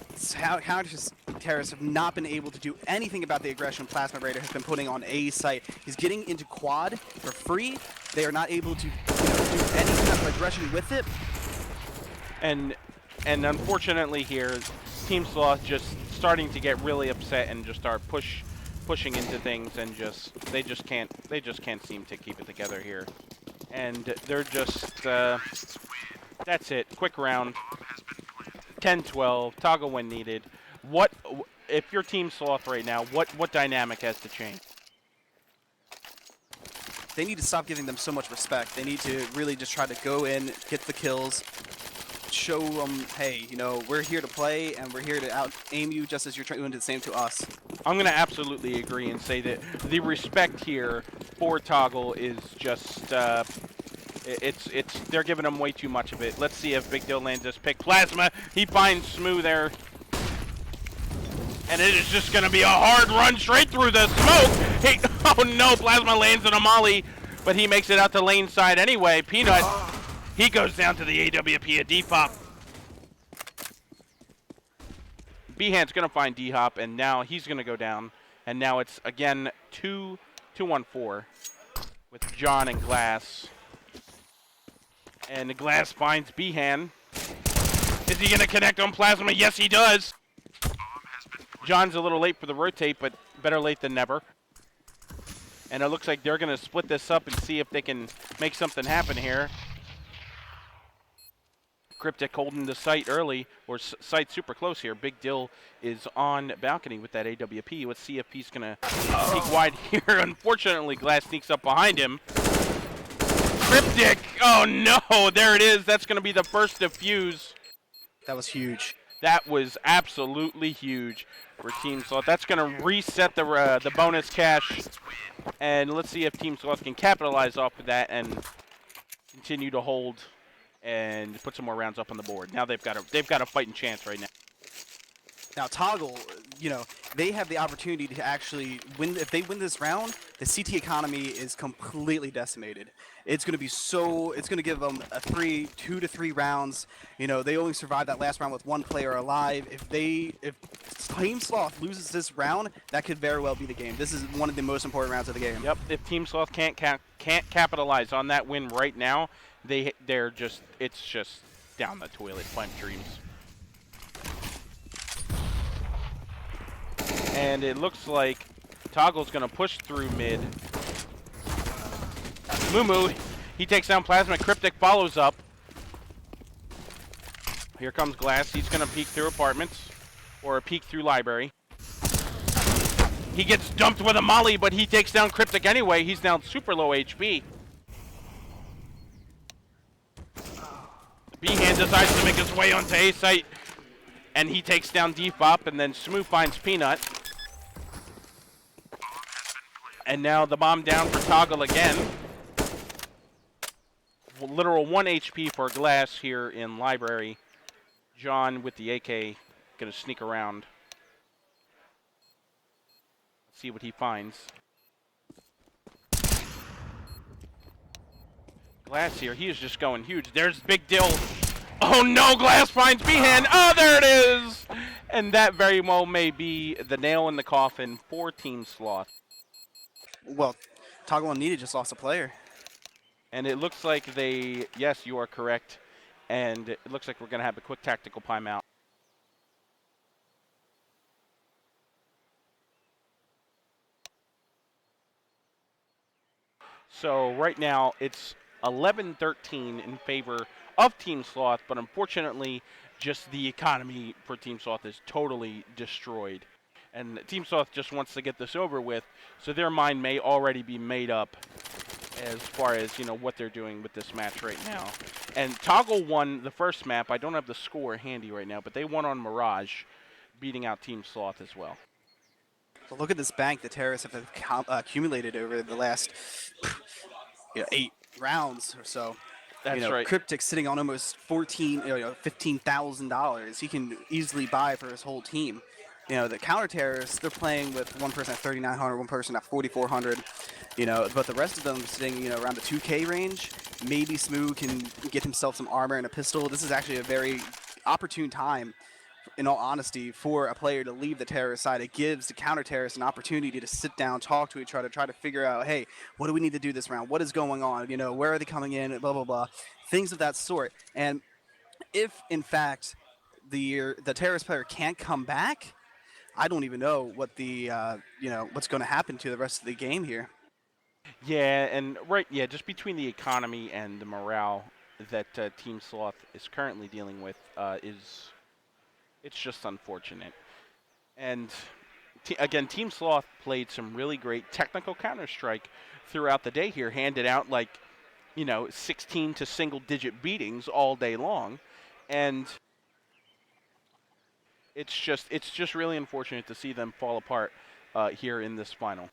counter-terrorists have not been able to do anything about the aggression Plasma Raider has been putting on A site. He's getting into quad for free. They are not able to do any kind of aggression with it. And unfortunately here, Team Sloth just starting to get really upset and just start pushing into things, and they just can't seem to keep it together here. And they're just that's it. Quick round. 10-12. Toggle when needed. What if you're Team Sloth right now? What dynamic has to change? They need to stop giving them so much respect. They need to really just try to go in, get the kills, show them, hey, you know, we're here to play and we're here to out aim you just as you're trying to do the same to us. I'm going to absolutely agree and say that the respect here for Toggle is just, they're giving him way too much of it. Let's see if Big Dill lands this pick. Plasma, he finds Smooth there. And it is just going to be a hard run straight through the smoke. Oh no, Plasma lands on a molly, but he makes it out to lane side anyway. Peanut, he goes down to the AWP at D-Pop. Behan's going to find D-Hop, and now he's going to go down. And now it's, again, 2-1-4 with John and Glass. And the Glass finds Behan. Is he going to connect on Plasma? Yes, he does. John's a little late for the rotate, but better late than never. And it looks like they're going to split this up and see if they can make something happen here. Cryptic holding the site early, or site super close here. Big Dill is on balcony with that AWP. Let's see if he's going to peek wide here. Unfortunately, Glass sneaks up behind him. Cryptic, oh no, there it is. That's going to be the first defuse. That was huge. That was absolutely huge for Team Sloth. That's going to reset the bonus cash. And let's see if Team Sloth can capitalize off of that and continue to hold and put some more rounds up on the board. Now they've got a fighting chance right now. Now Toggle, you know, they have the opportunity to actually win. If they win this round, the CT economy is completely decimated. It's going to be so. It's going to give them a 2 to 3 rounds. You know, they only survived that last round with 1 player alive. If Team Sloth loses this round, that could very well be the game. This is one of the most important rounds of the game. Yep. If Team Sloth can't capitalize on that win right now, it's just down the toilet. Plant dreams. And it looks like Toggle's going to push through mid. Mumu, he takes down Plasma. Cryptic follows up. Here comes Glass. He's going to peek through apartments, or a peek through library. He gets dumped with a molly, but he takes down Cryptic anyway. He's now super low HP. Behan decides to make his way onto A site, and he takes down Defop, and then Smooth finds Peanut. And now the bomb down for Toggle again. Literal 1 HP for Glass here in library. John with the AK gonna sneak around. Let's see what he finds. Glass here, he is just going huge. There's Big Dill. Oh no, Glass finds Behan. Oh, there it is! And that very well may be the nail in the coffin for Team Sloth. Well, Toggle Unneeded just lost a player. And it looks like yes, you are correct. And it looks like we're going to have a quick tactical timeout. So right now it's 11-13 in favor of Team Sloth, but unfortunately just the economy for Team Sloth is totally destroyed. And Team Sloth just wants to get this over with, so their mind may already be made up as far as, you know, what they're doing with this match right now. And Toggle won the first map. I don't have the score handy right now, but they won on Mirage, beating out Team Sloth as well. Well, look at this bank the terrorists have accumulated over the last 8 rounds or so. That's right. Cryptic sitting on almost $15,000. He can easily buy for his whole team. You know, the counter-terrorists, they're playing with one person at 3,900, one person at 4,400. You know, but the rest of them sitting, you know, around the 2K range. Maybe Smooth can get himself some armor and a pistol. This is actually a very opportune time, in all honesty, for a player to leave the terrorist side. It gives the counter-terrorists an opportunity to sit down, talk to each other, try to figure out, hey, what do we need to do this round? What is going on? You know, where are they coming in? Blah, blah, blah. Things of that sort. And if, in fact, the terrorist player can't come back, I don't even know what the, what's going to happen to the rest of the game here. Yeah, and just between the economy and the morale that Team Sloth is currently dealing with it's just unfortunate. And again, Team Sloth played some really great technical Counter-Strike throughout the day here, handed out 16 to single-digit beatings all day long. And it's just really unfortunate to see them fall apart here in this final.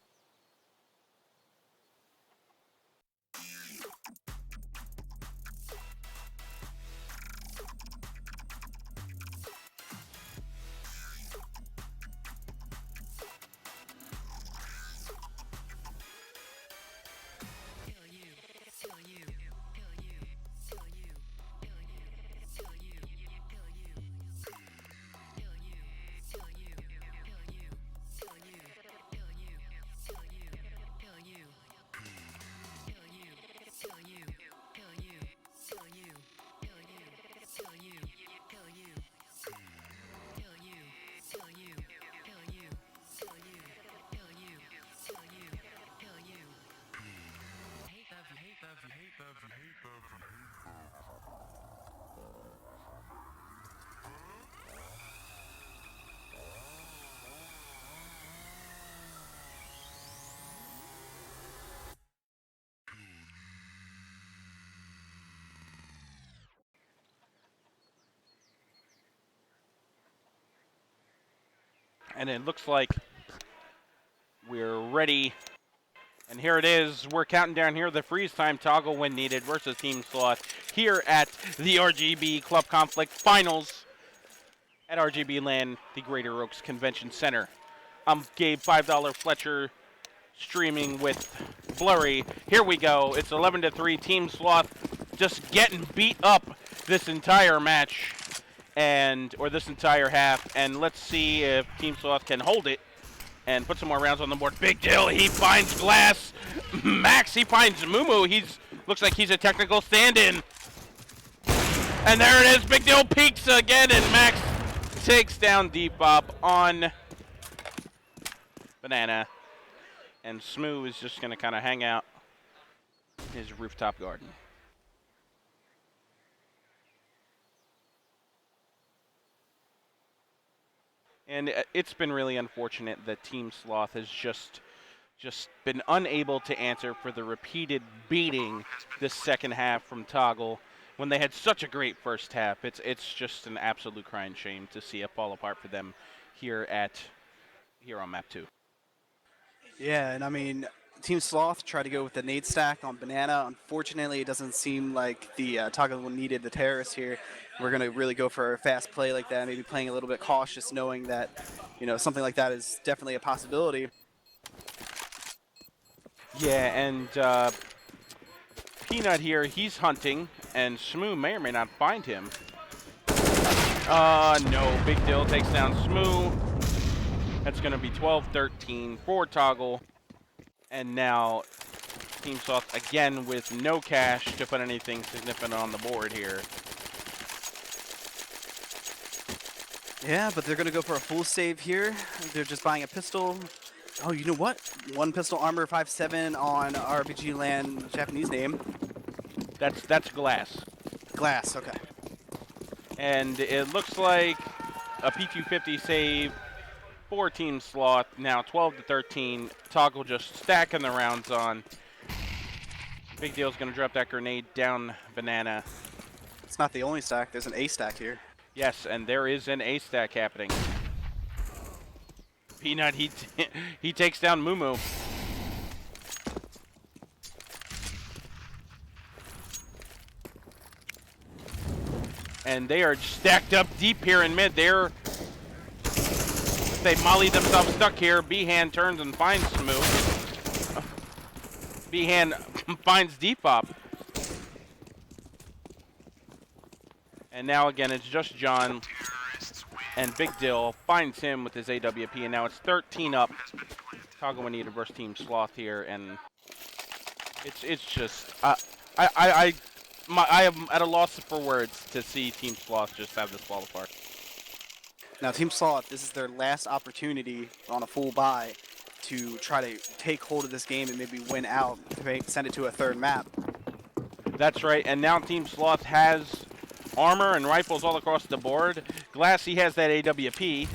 And it looks like we're ready. And here it is. We're counting down here the freeze time toggle when needed versus Team Sloth here at the RGB Club Conflict Finals at RGB LAN, the Greater Oaks Convention Center. I'm Gabe $5 Fletcher streaming with Blurry. Here we go. It's 11-3. Team Sloth just getting beat up this entire match or this entire half. And let's see if Team Sloth can hold it and put some more rounds on the board. Big Dill, he finds Glass. Max, he finds Mumu. Looks like he's a technical stand-in. And there it is. Big Dill peeks again, and Max takes down Depop on Banana. And Smooth is just going to kind of hang out in his rooftop garden. And it's been really unfortunate that Team Sloth has just been unable to answer for the repeated beating this second half from Toggle when they had such a great first half. It's just an absolute crying shame to see it fall apart for them here on map 2. Yeah, and I mean, Team Sloth tried to go with the nade stack on Banana. Unfortunately, it doesn't seem like the Toggle needed the terrorist here. We're going to really go for a fast play like that, maybe playing a little bit cautious, knowing that, something like that is definitely a possibility. Yeah, and Peanut here, he's hunting, and Smoo may or may not find him. No, Big Dill takes down Smoo. That's going to be 12-13 for Toggle. And now Team Sloth again with no cash to put anything significant on the board here. Yeah, but they're going to go for a full save here. They're just buying a pistol. Oh, you know what? One pistol armor 5.7 on RPG LAN Japanese name. That's Glass. Glass, okay. And it looks like a P250 save for Team Sloth. Now 12-13. Toggle just stacking the rounds on. Big Deal's going to drop that grenade down Banana. It's not the only stack. There's an A stack here. Yes, and there is an A stack happening. Peanut, he takes down Mumu. And they are stacked up deep here in mid. They molly themselves stuck here. B-Hand turns and finds Smoo. B-Hand finds Depop. And now again, it's just John. And Big Dill finds him with his AWP. And now it's 13 up. Toggle Juanita versus Team Sloth here. And it's just, I am at a loss for words to see Team Sloth just have this fall apart. Now, Team Sloth, this is their last opportunity on a full buy to try to take hold of this game and maybe win out, send it to a third map. That's right, and now Team Sloth has armor and rifles all across the board. Glass, he has that AWP.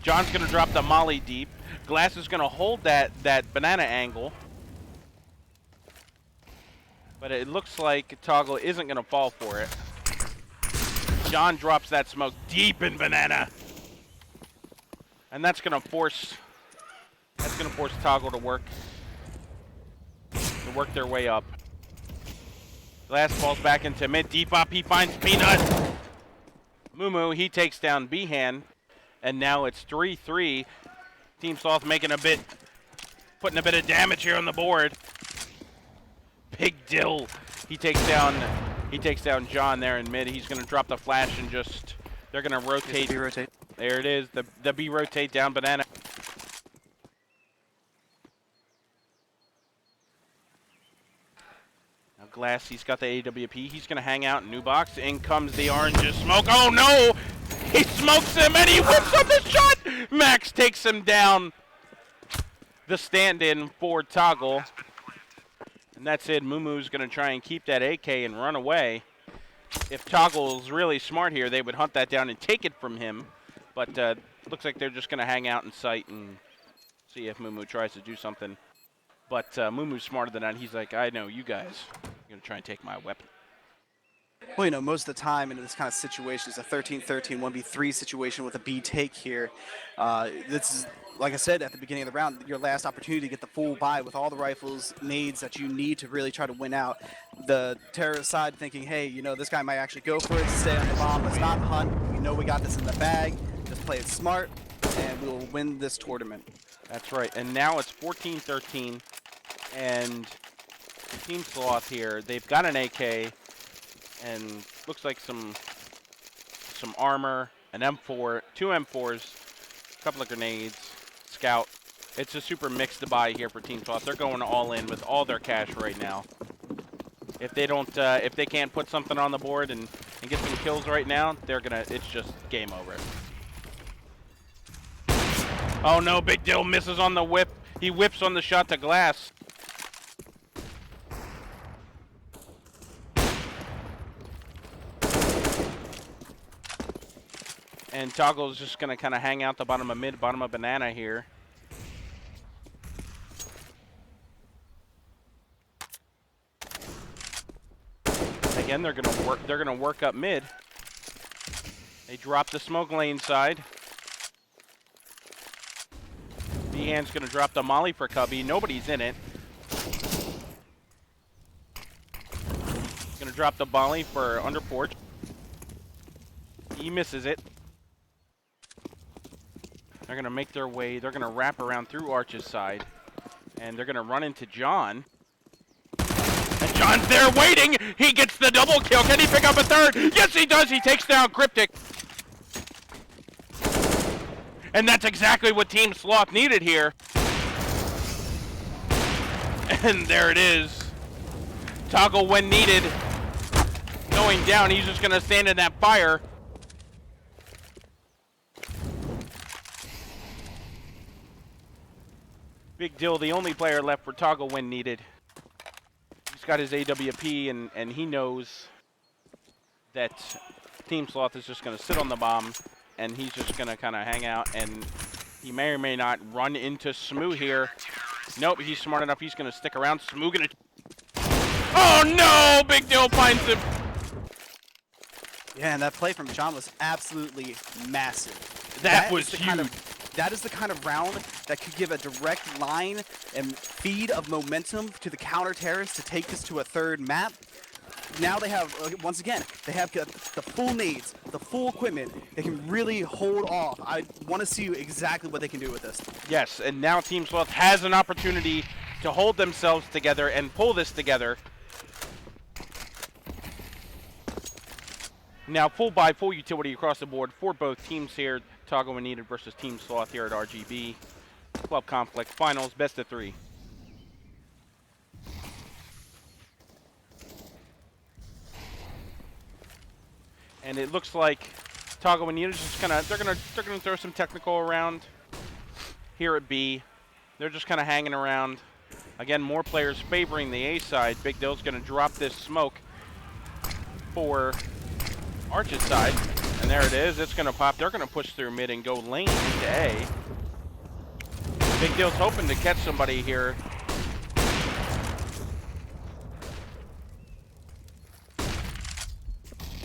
John's going to drop the molly deep. Glass is going to hold that banana angle. But it looks like Toggle isn't going to fall for it. John drops that smoke deep in banana. And that's gonna force Toggle to work their way up. Glass falls back into mid. Deep up, he finds Peanut. Mumu, he takes down Behan. And now it's 3-3. Team Sloth putting a bit of damage here on the board. Big Dill, he takes down John there in mid. He's gonna drop the flash and they're gonna rotate. There it is, the B rotate down banana. Now Glass, he's got the AWP. He's gonna hang out in new box. In comes the orange smoke. Oh no! He smokes him and he whips up the shot! Max takes him down. The stand-in for Toggle. And that's it. Mumu's going to try and keep that AK and run away. If Toggle's really smart here, they would hunt that down and take it from him. But looks like they're just going to hang out in sight and see if Mumu tries to do something. But Mumu's smarter than that. He's like, I know you guys are going to try and take my weapon. Well, you know, most of the time in this kind of situation, it's a 13-13, 1v3 situation with a B take here. This is, like I said at the beginning of the round, your last opportunity to get the full buy with all the rifles, nades that you need to really try to win out. The terrorist side thinking, hey, you know, this guy might actually go for it, stay on the bomb, let's not hunt. We know we got this in the bag. Just play it smart, and we will win this tournament. That's right. And now it's 14-13, and Team Sloth here, they've got an AK, and looks like some armor, an M4, 2 M4s, a couple of grenades, scout. It's a super mixed buy here for Team Sloth. They're going all in with all their cash right now. If they don't, if they can't put something on the board and get some kills right now, it's just game over. Oh no, Big Dill misses on the whip. He whips on the shot to Glass. And Toggle's just going to kind of hang out the bottom of mid, bottom of banana here. Again, they're going to work up mid. They drop the smoke lane side. Behan's going to drop the molly for Cubby. Nobody's in it. Going to drop the molly for under porch. He misses it. They're going to make their way. They're going to wrap around through Arch's side. And they're going to run into John. And John's there waiting. He gets the double kill. Can he pick up a third? Yes, he does. He takes down Cryptic. And that's exactly what Team Sloth needed here. And there it is. Toggle when needed. Going down. He's just going to stand in that fire. Big Dill, the only player left for Toggle when needed. He's got his AWP, and he knows that Team Sloth is just going to sit on the bomb, and he's just going to kind of hang out, and he may or may not run into Smoo here. Nope, he's smart enough. He's going to stick around. Smoo going to... Oh, no! Big Dill finds him. Yeah, and that play from John was absolutely massive. That was huge. That is the kind of round that could give a direct line and feed of momentum to the counter-terrorists to take this to a third map. Now they have, once again, they have the full nades, the full equipment. They can really hold off. I want to see exactly what they can do with this. Yes, and now Team Sloth has an opportunity to hold themselves together and pull this together. Now, full buy, full utility across the board for both teams here. Toggle when needed versus Team Sloth here at RGB. Club Conflict Finals, best of 3. And it looks like Toggle when needed is just they're gonna throw some technical around here at B. They're just kind of hanging around. Again, more players favoring the A side. Big Dill's gonna drop this smoke for Arch's side. And there it is. It's going to pop. They're going to push through mid and go lane into A. Big Dill's hoping to catch somebody here.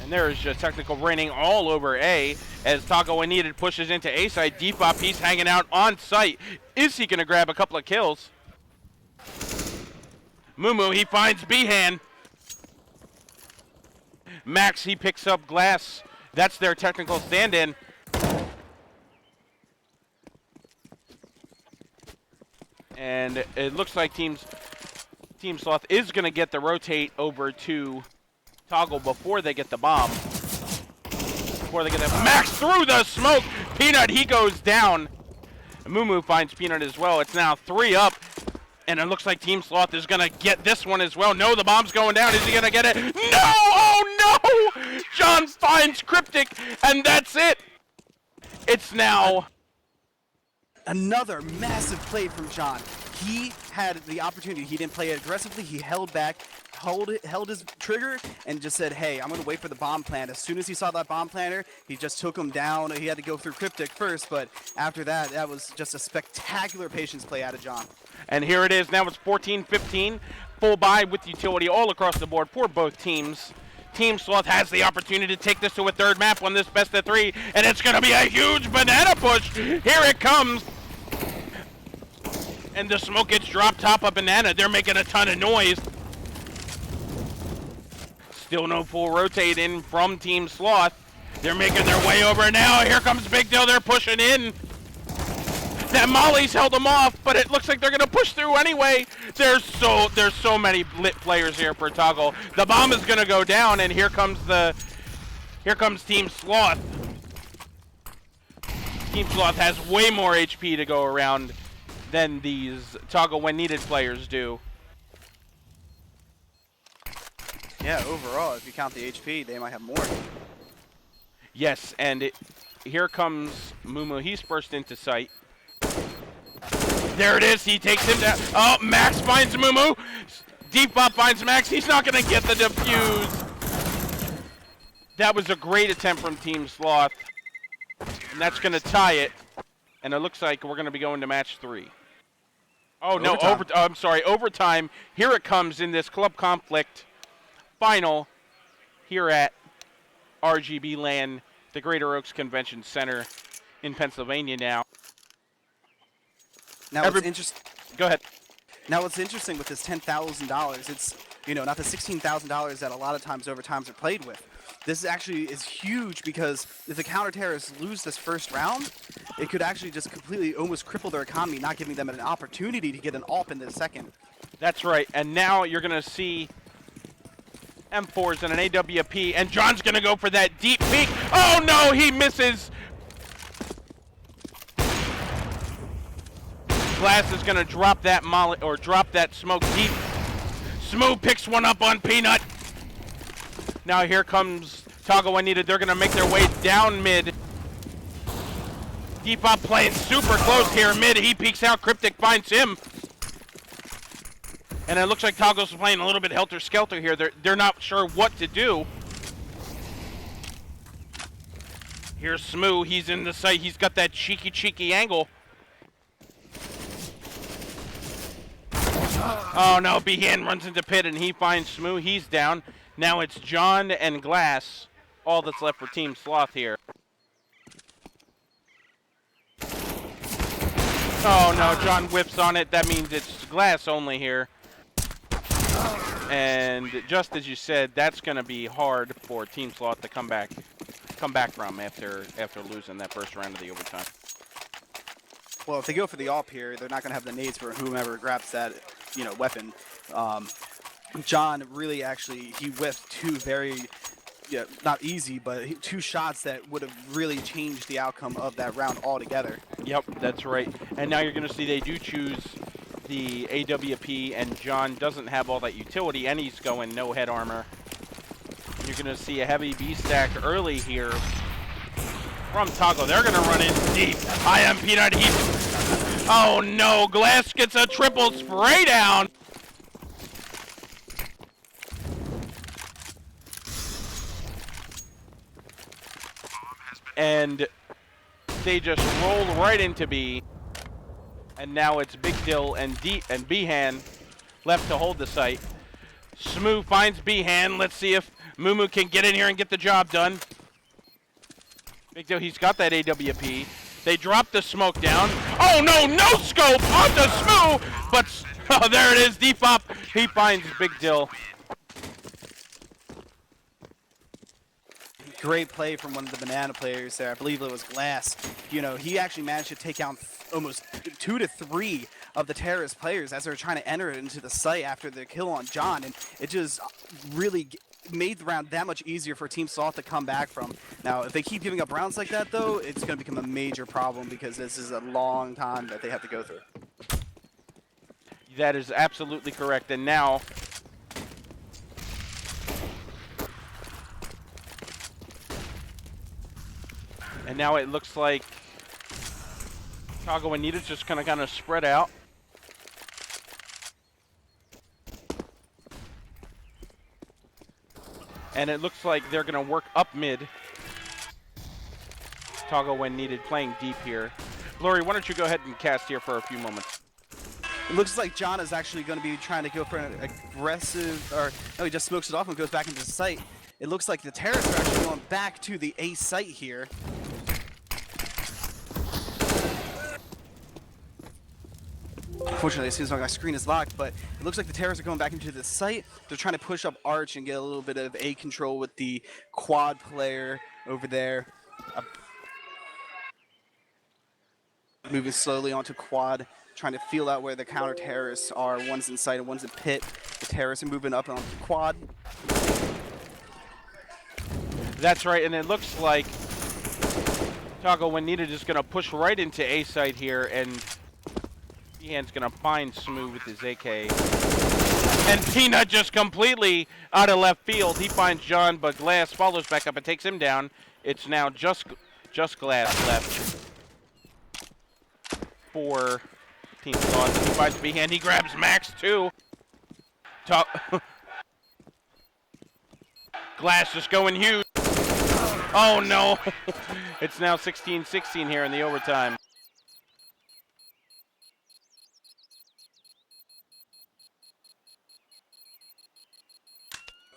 And there's just technical raining all over A as Taco when needed pushes into A side. Depop, he's hanging out on site. Is he going to grab a couple of kills? Mumu, he finds Behan. Max, he picks up Glass. That's their technical stand-in. And it looks like Team Sloth is going to get the rotate over to Toggle before they get the bomb. Max through the smoke. Peanut, he goes down. Mumu finds Peanut as well. It's now 3 up. And it looks like Team Sloth is going to get this one as well. No, the bomb's going down. Is he going to get it? No! Oh, no! John finds Cryptic, and that's it. It's now... Another massive play from John. He had the opportunity. He didn't play aggressively. He held back, held his trigger, and just said, hey, I'm going to wait for the bomb plant. As soon as he saw that bomb planter, he just took him down. He had to go through Cryptic first, but after that, that was just a spectacular patience play out of John. And here it is. Now it's 14-15. Full buy with utility all across the board for both teams. Team Sloth has the opportunity to take this to a third map on this best of 3, and it's going to be a huge banana push. Here it comes. And the smoke gets dropped top of banana. They're making a ton of noise. Still no full rotate in from Team Sloth. They're making their way over now. Here comes Big Dill. They're pushing in. That Molly's held them off, but it looks like they're gonna push through anyway. There's so many lit players here for Toggle. The bomb is gonna go down, and here comes Team Sloth. Team Sloth has way more HP to go around than these Toggle when needed players do. Yeah, overall, if you count the HP, they might have more. Yes, and here comes Mumu. He's burst into sight. There it is. He takes him down. Oh, Max finds Mumu. Depop finds Max. He's not going to get the defuse. That was a great attempt from Team Sloth. And that's going to tie it. And it looks like we're going to be going to match 3. Oh, no. Overtime. Here it comes in this club conflict final here at RGB LAN, the Greater Oaks Convention Center in Pennsylvania now. Now what's interesting. Go ahead. Now what's interesting with this $10,000, it's not the $16,000 that a lot of times overtimes are played with. This actually is huge because if the counter-terrorists lose this first round, it could actually just completely almost cripple their economy, not giving them an opportunity to get an AWP in the second. That's right. And now you're going to see M4s and an AWP, and John's going to go for that deep peek. Oh no, he misses. Glass is going to drop that molly or drop that smoke deep. Smooth picks one up on Peanut. Now here comes Toggle when needed. They're going to make their way down mid. Depop playing super close here mid. He peeks out. Cryptic finds him. And it looks like Toggle's playing a little bit helter-skelter here. They're not sure what to do. Here's Smooth. He's in the sight. He's got that cheeky angle. Oh no, Behan runs into pit and he finds Smooth. He's down. Now it's John and Glass. All that's left for Team Sloth here. Oh no, John whips on it. That means it's Glass only here. And just as you said, that's going to be hard for Team Sloth to come back from after losing that first round of the overtime. Well, if they go for the AWP here, they're not going to have the nades for whomever grabs that, weapon. John really he whiffed 2 very, not easy, but 2 shots that would have really changed the outcome of that round altogether. Yep, that's right. And now you're going to see they do choose the AWP, and John doesn't have all that utility, and he's going no head armor. You're going to see a heavy B stack early here from Toggle. They're going to run in deep. I am Peanut. Oh no, Glass gets a triple spray down. And they just roll right into B. And now it's Big Dill and Behan left to hold the site. Smooth finds Behan. Let's see if Mumu can get in here and get the job done. Big deal, he's got that AWP. They drop the smoke down. Oh no, no scope onto Smoo! But, oh, there it is, Depop. He finds Big Dill. Great play from one of the banana players there. I believe it was Glass. You know, he actually managed to take down almost 2 to 3 of the terrorist players as they were trying to enter into the site after the kill on John, and it just really made the round that much easier for Team Sloth to come back from. Now, if they keep giving up rounds like that, though, it's going to become a major problem because this is a long time that they have to go through. That is absolutely correct. And now, it looks like Tago and Nita's just going to kind of spread out. And it looks like they're going to work up mid. Tago when needed, playing deep here. Glory, why don't you go ahead and cast here for a few moments? It looks like John is actually going to be trying to go for an aggressive, or no, he just smokes it off and goes back into the site. It looks like the terrorists are actually going back to the A site here. Unfortunately, it seems like my screen is locked, but it looks like the terrorists are going back into the site. They're trying to push up Arch and get a little bit of A control with the quad player over there. Moving slowly onto quad, trying to feel out where the counter terrorists are. One's in sight and one's in pit. The terrorists are moving up onto quad. That's right, and it looks like Tago when needed is going to push right into A site here, and Peahan's going to find Smoo with his AK. And Peanut just completely out of left field. He finds John, but Glass follows back up and takes him down. It's now just Glass left for Team Sloth. He finds Peahan. He grabs Max too. Glass just going huge. Oh no! It's now 16-16 here in the overtime.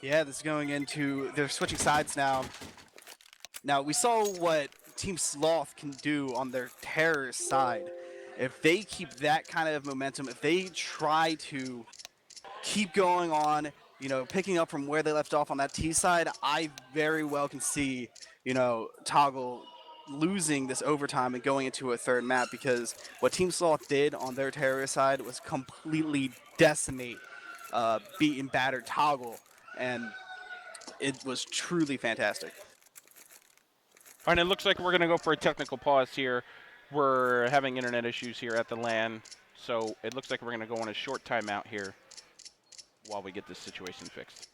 Yeah, this is going into, they're switching sides now. Now, we saw what Team Sloth can do on their terrorist side. If they keep that kind of momentum, if they try to keep going on, you know, picking up from where they left off on that T side, I very well can see, you know, Toggle losing this overtime and going into a third map, because what Team Sloth did on their terrorist side was completely decimate, beat and battered Toggle, and it was truly fantastic. All right, it looks like we're going to go for a technical pause here. We're having internet issues here at the LAN, so it looks like we're going to go on a short timeout here while we get this situation fixed.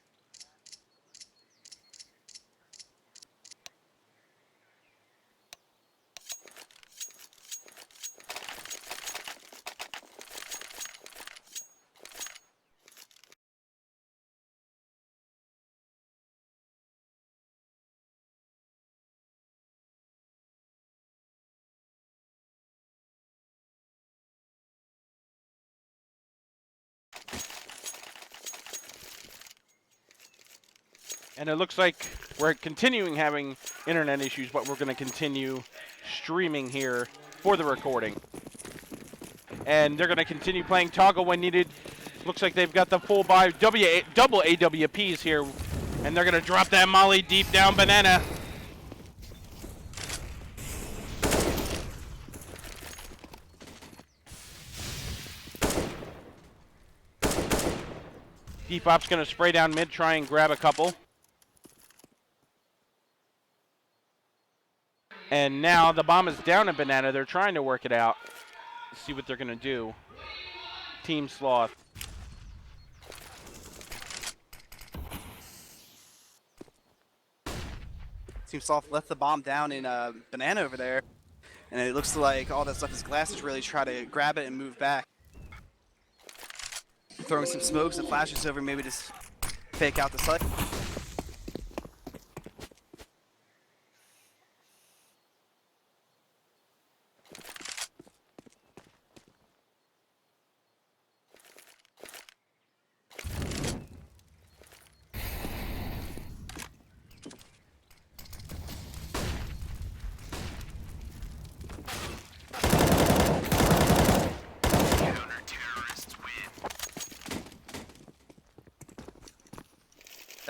And it looks like we're continuing having internet issues, but we're going to continue streaming here for the recording. And they're going to continue playing Toggle when needed. Looks like they've got the full buy double AWPs here. And they're going to drop that molly deep down banana. Depop's going to spray down mid, try and grab a couple. And now the bomb is down in banana. They're trying to work it out. See what they're going to do. Team Sloth. Team Sloth left the bomb down in banana over there, and it looks like all that's left is Glass to really try to grab it and move back. Throwing some smokes and flashes over, maybe just fake out the site.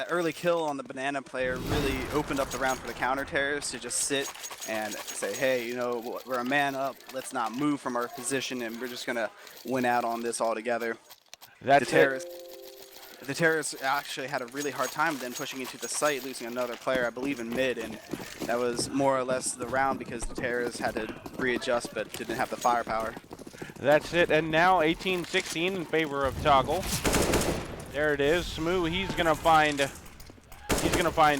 That early kill on the banana player really opened up the round for the counter terrorists to just sit and say, hey, you know, we're a man up. Let's not move from our position, and we're just going to win out on this altogether. That's it. The terrorists actually had a really hard time then pushing into the site, losing another player, I believe, in mid, and that was more or less the round because the terrorists had to readjust but didn't have the firepower. That's it. And now 18-16 in favor of Toggle. There it is. Smoo, he's gonna find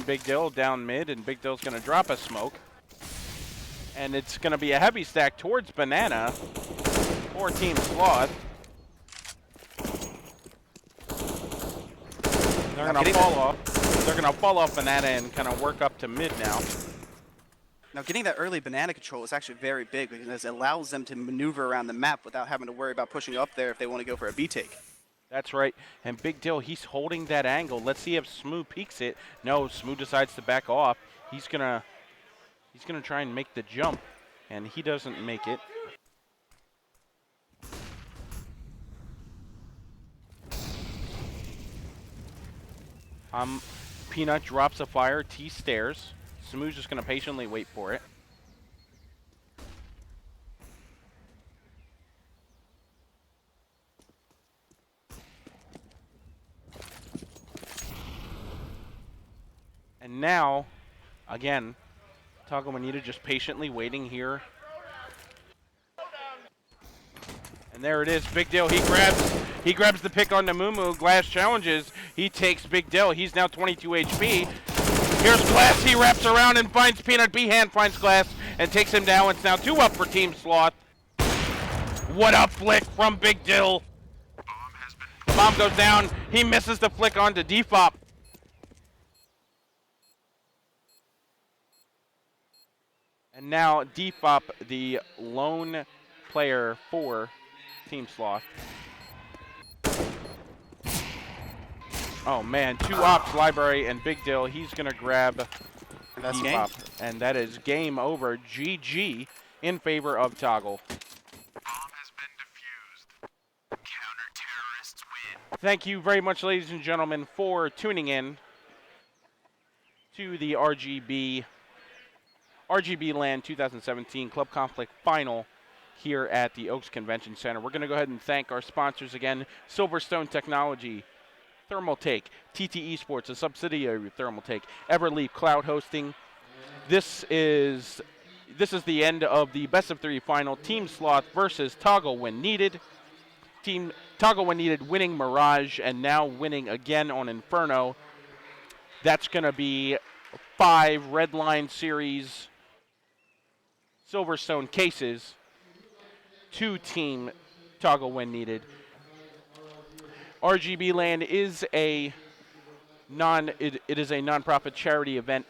Big Dill down mid, and Big Dill's gonna drop a smoke. And it's gonna be a heavy stack towards Banana for Team Sloth. They're gonna fall off. They're gonna fall off Banana and kind of work up to mid now. Now, getting that early banana control is actually very big because it allows them to maneuver around the map without having to worry about pushing up there if they want to go for a B take. That's right. And Big Dill, he's holding that angle. Let's see if Smoo peeks it. No, Smoo decides to back off. He's gonna try and make the jump, and he doesn't make it. Peanut drops a fire, T stares. Smoo's just gonna patiently wait for it. And now, again, Taco Manita just patiently waiting here. And there it is, Big Dill, he grabs the pick on Namumu. Glass challenges, he takes Big Dill, he's now 22 HP. Here's Glass, he wraps around and finds Peanut. B-Hand finds Glass and takes him down. It's now 2 up for Team Sloth. What a flick from Big Dill. The bomb goes down, he misses the flick onto Defop. And now Defop, the lone player for Team Sloth. Oh man, 2 ops, Library and Big Dill. He's gonna grab That's Defop. And that is game over. GG in favor of Toggle. Bomb has been defused. Counter-terrorists win. Thank you very much, ladies and gentlemen, for tuning in to the RGB LAN 2017 Club Conflict Final here at the Oaks Convention Center. We're going to go ahead and thank our sponsors again: SilverStone Technology, Thermal Take, TT Esports, a subsidiary of Thermal Take, Everleaf Cloud Hosting. This is the end of the best of 3 final. Team Sloth versus Toggle when needed. Team Toggle when needed winning Mirage and now winning again on Inferno. That's going to be 5 Redline Series Silverstone cases to Team Toggle when needed. RGB LAN is a non-profit charity event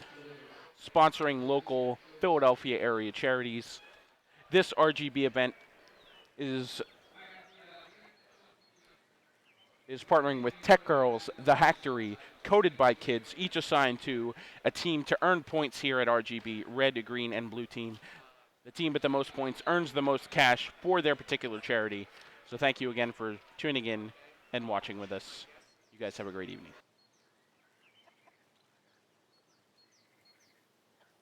sponsoring local Philadelphia area charities. This RGB event is partnering with Tech Girls, The Hactory, Coded by Kids, each assigned to a team to earn points here at RGB, red, green, and blue team. The team with the most points earns the most cash for their particular charity. So thank you again for tuning in and watching with us. You guys have a great evening.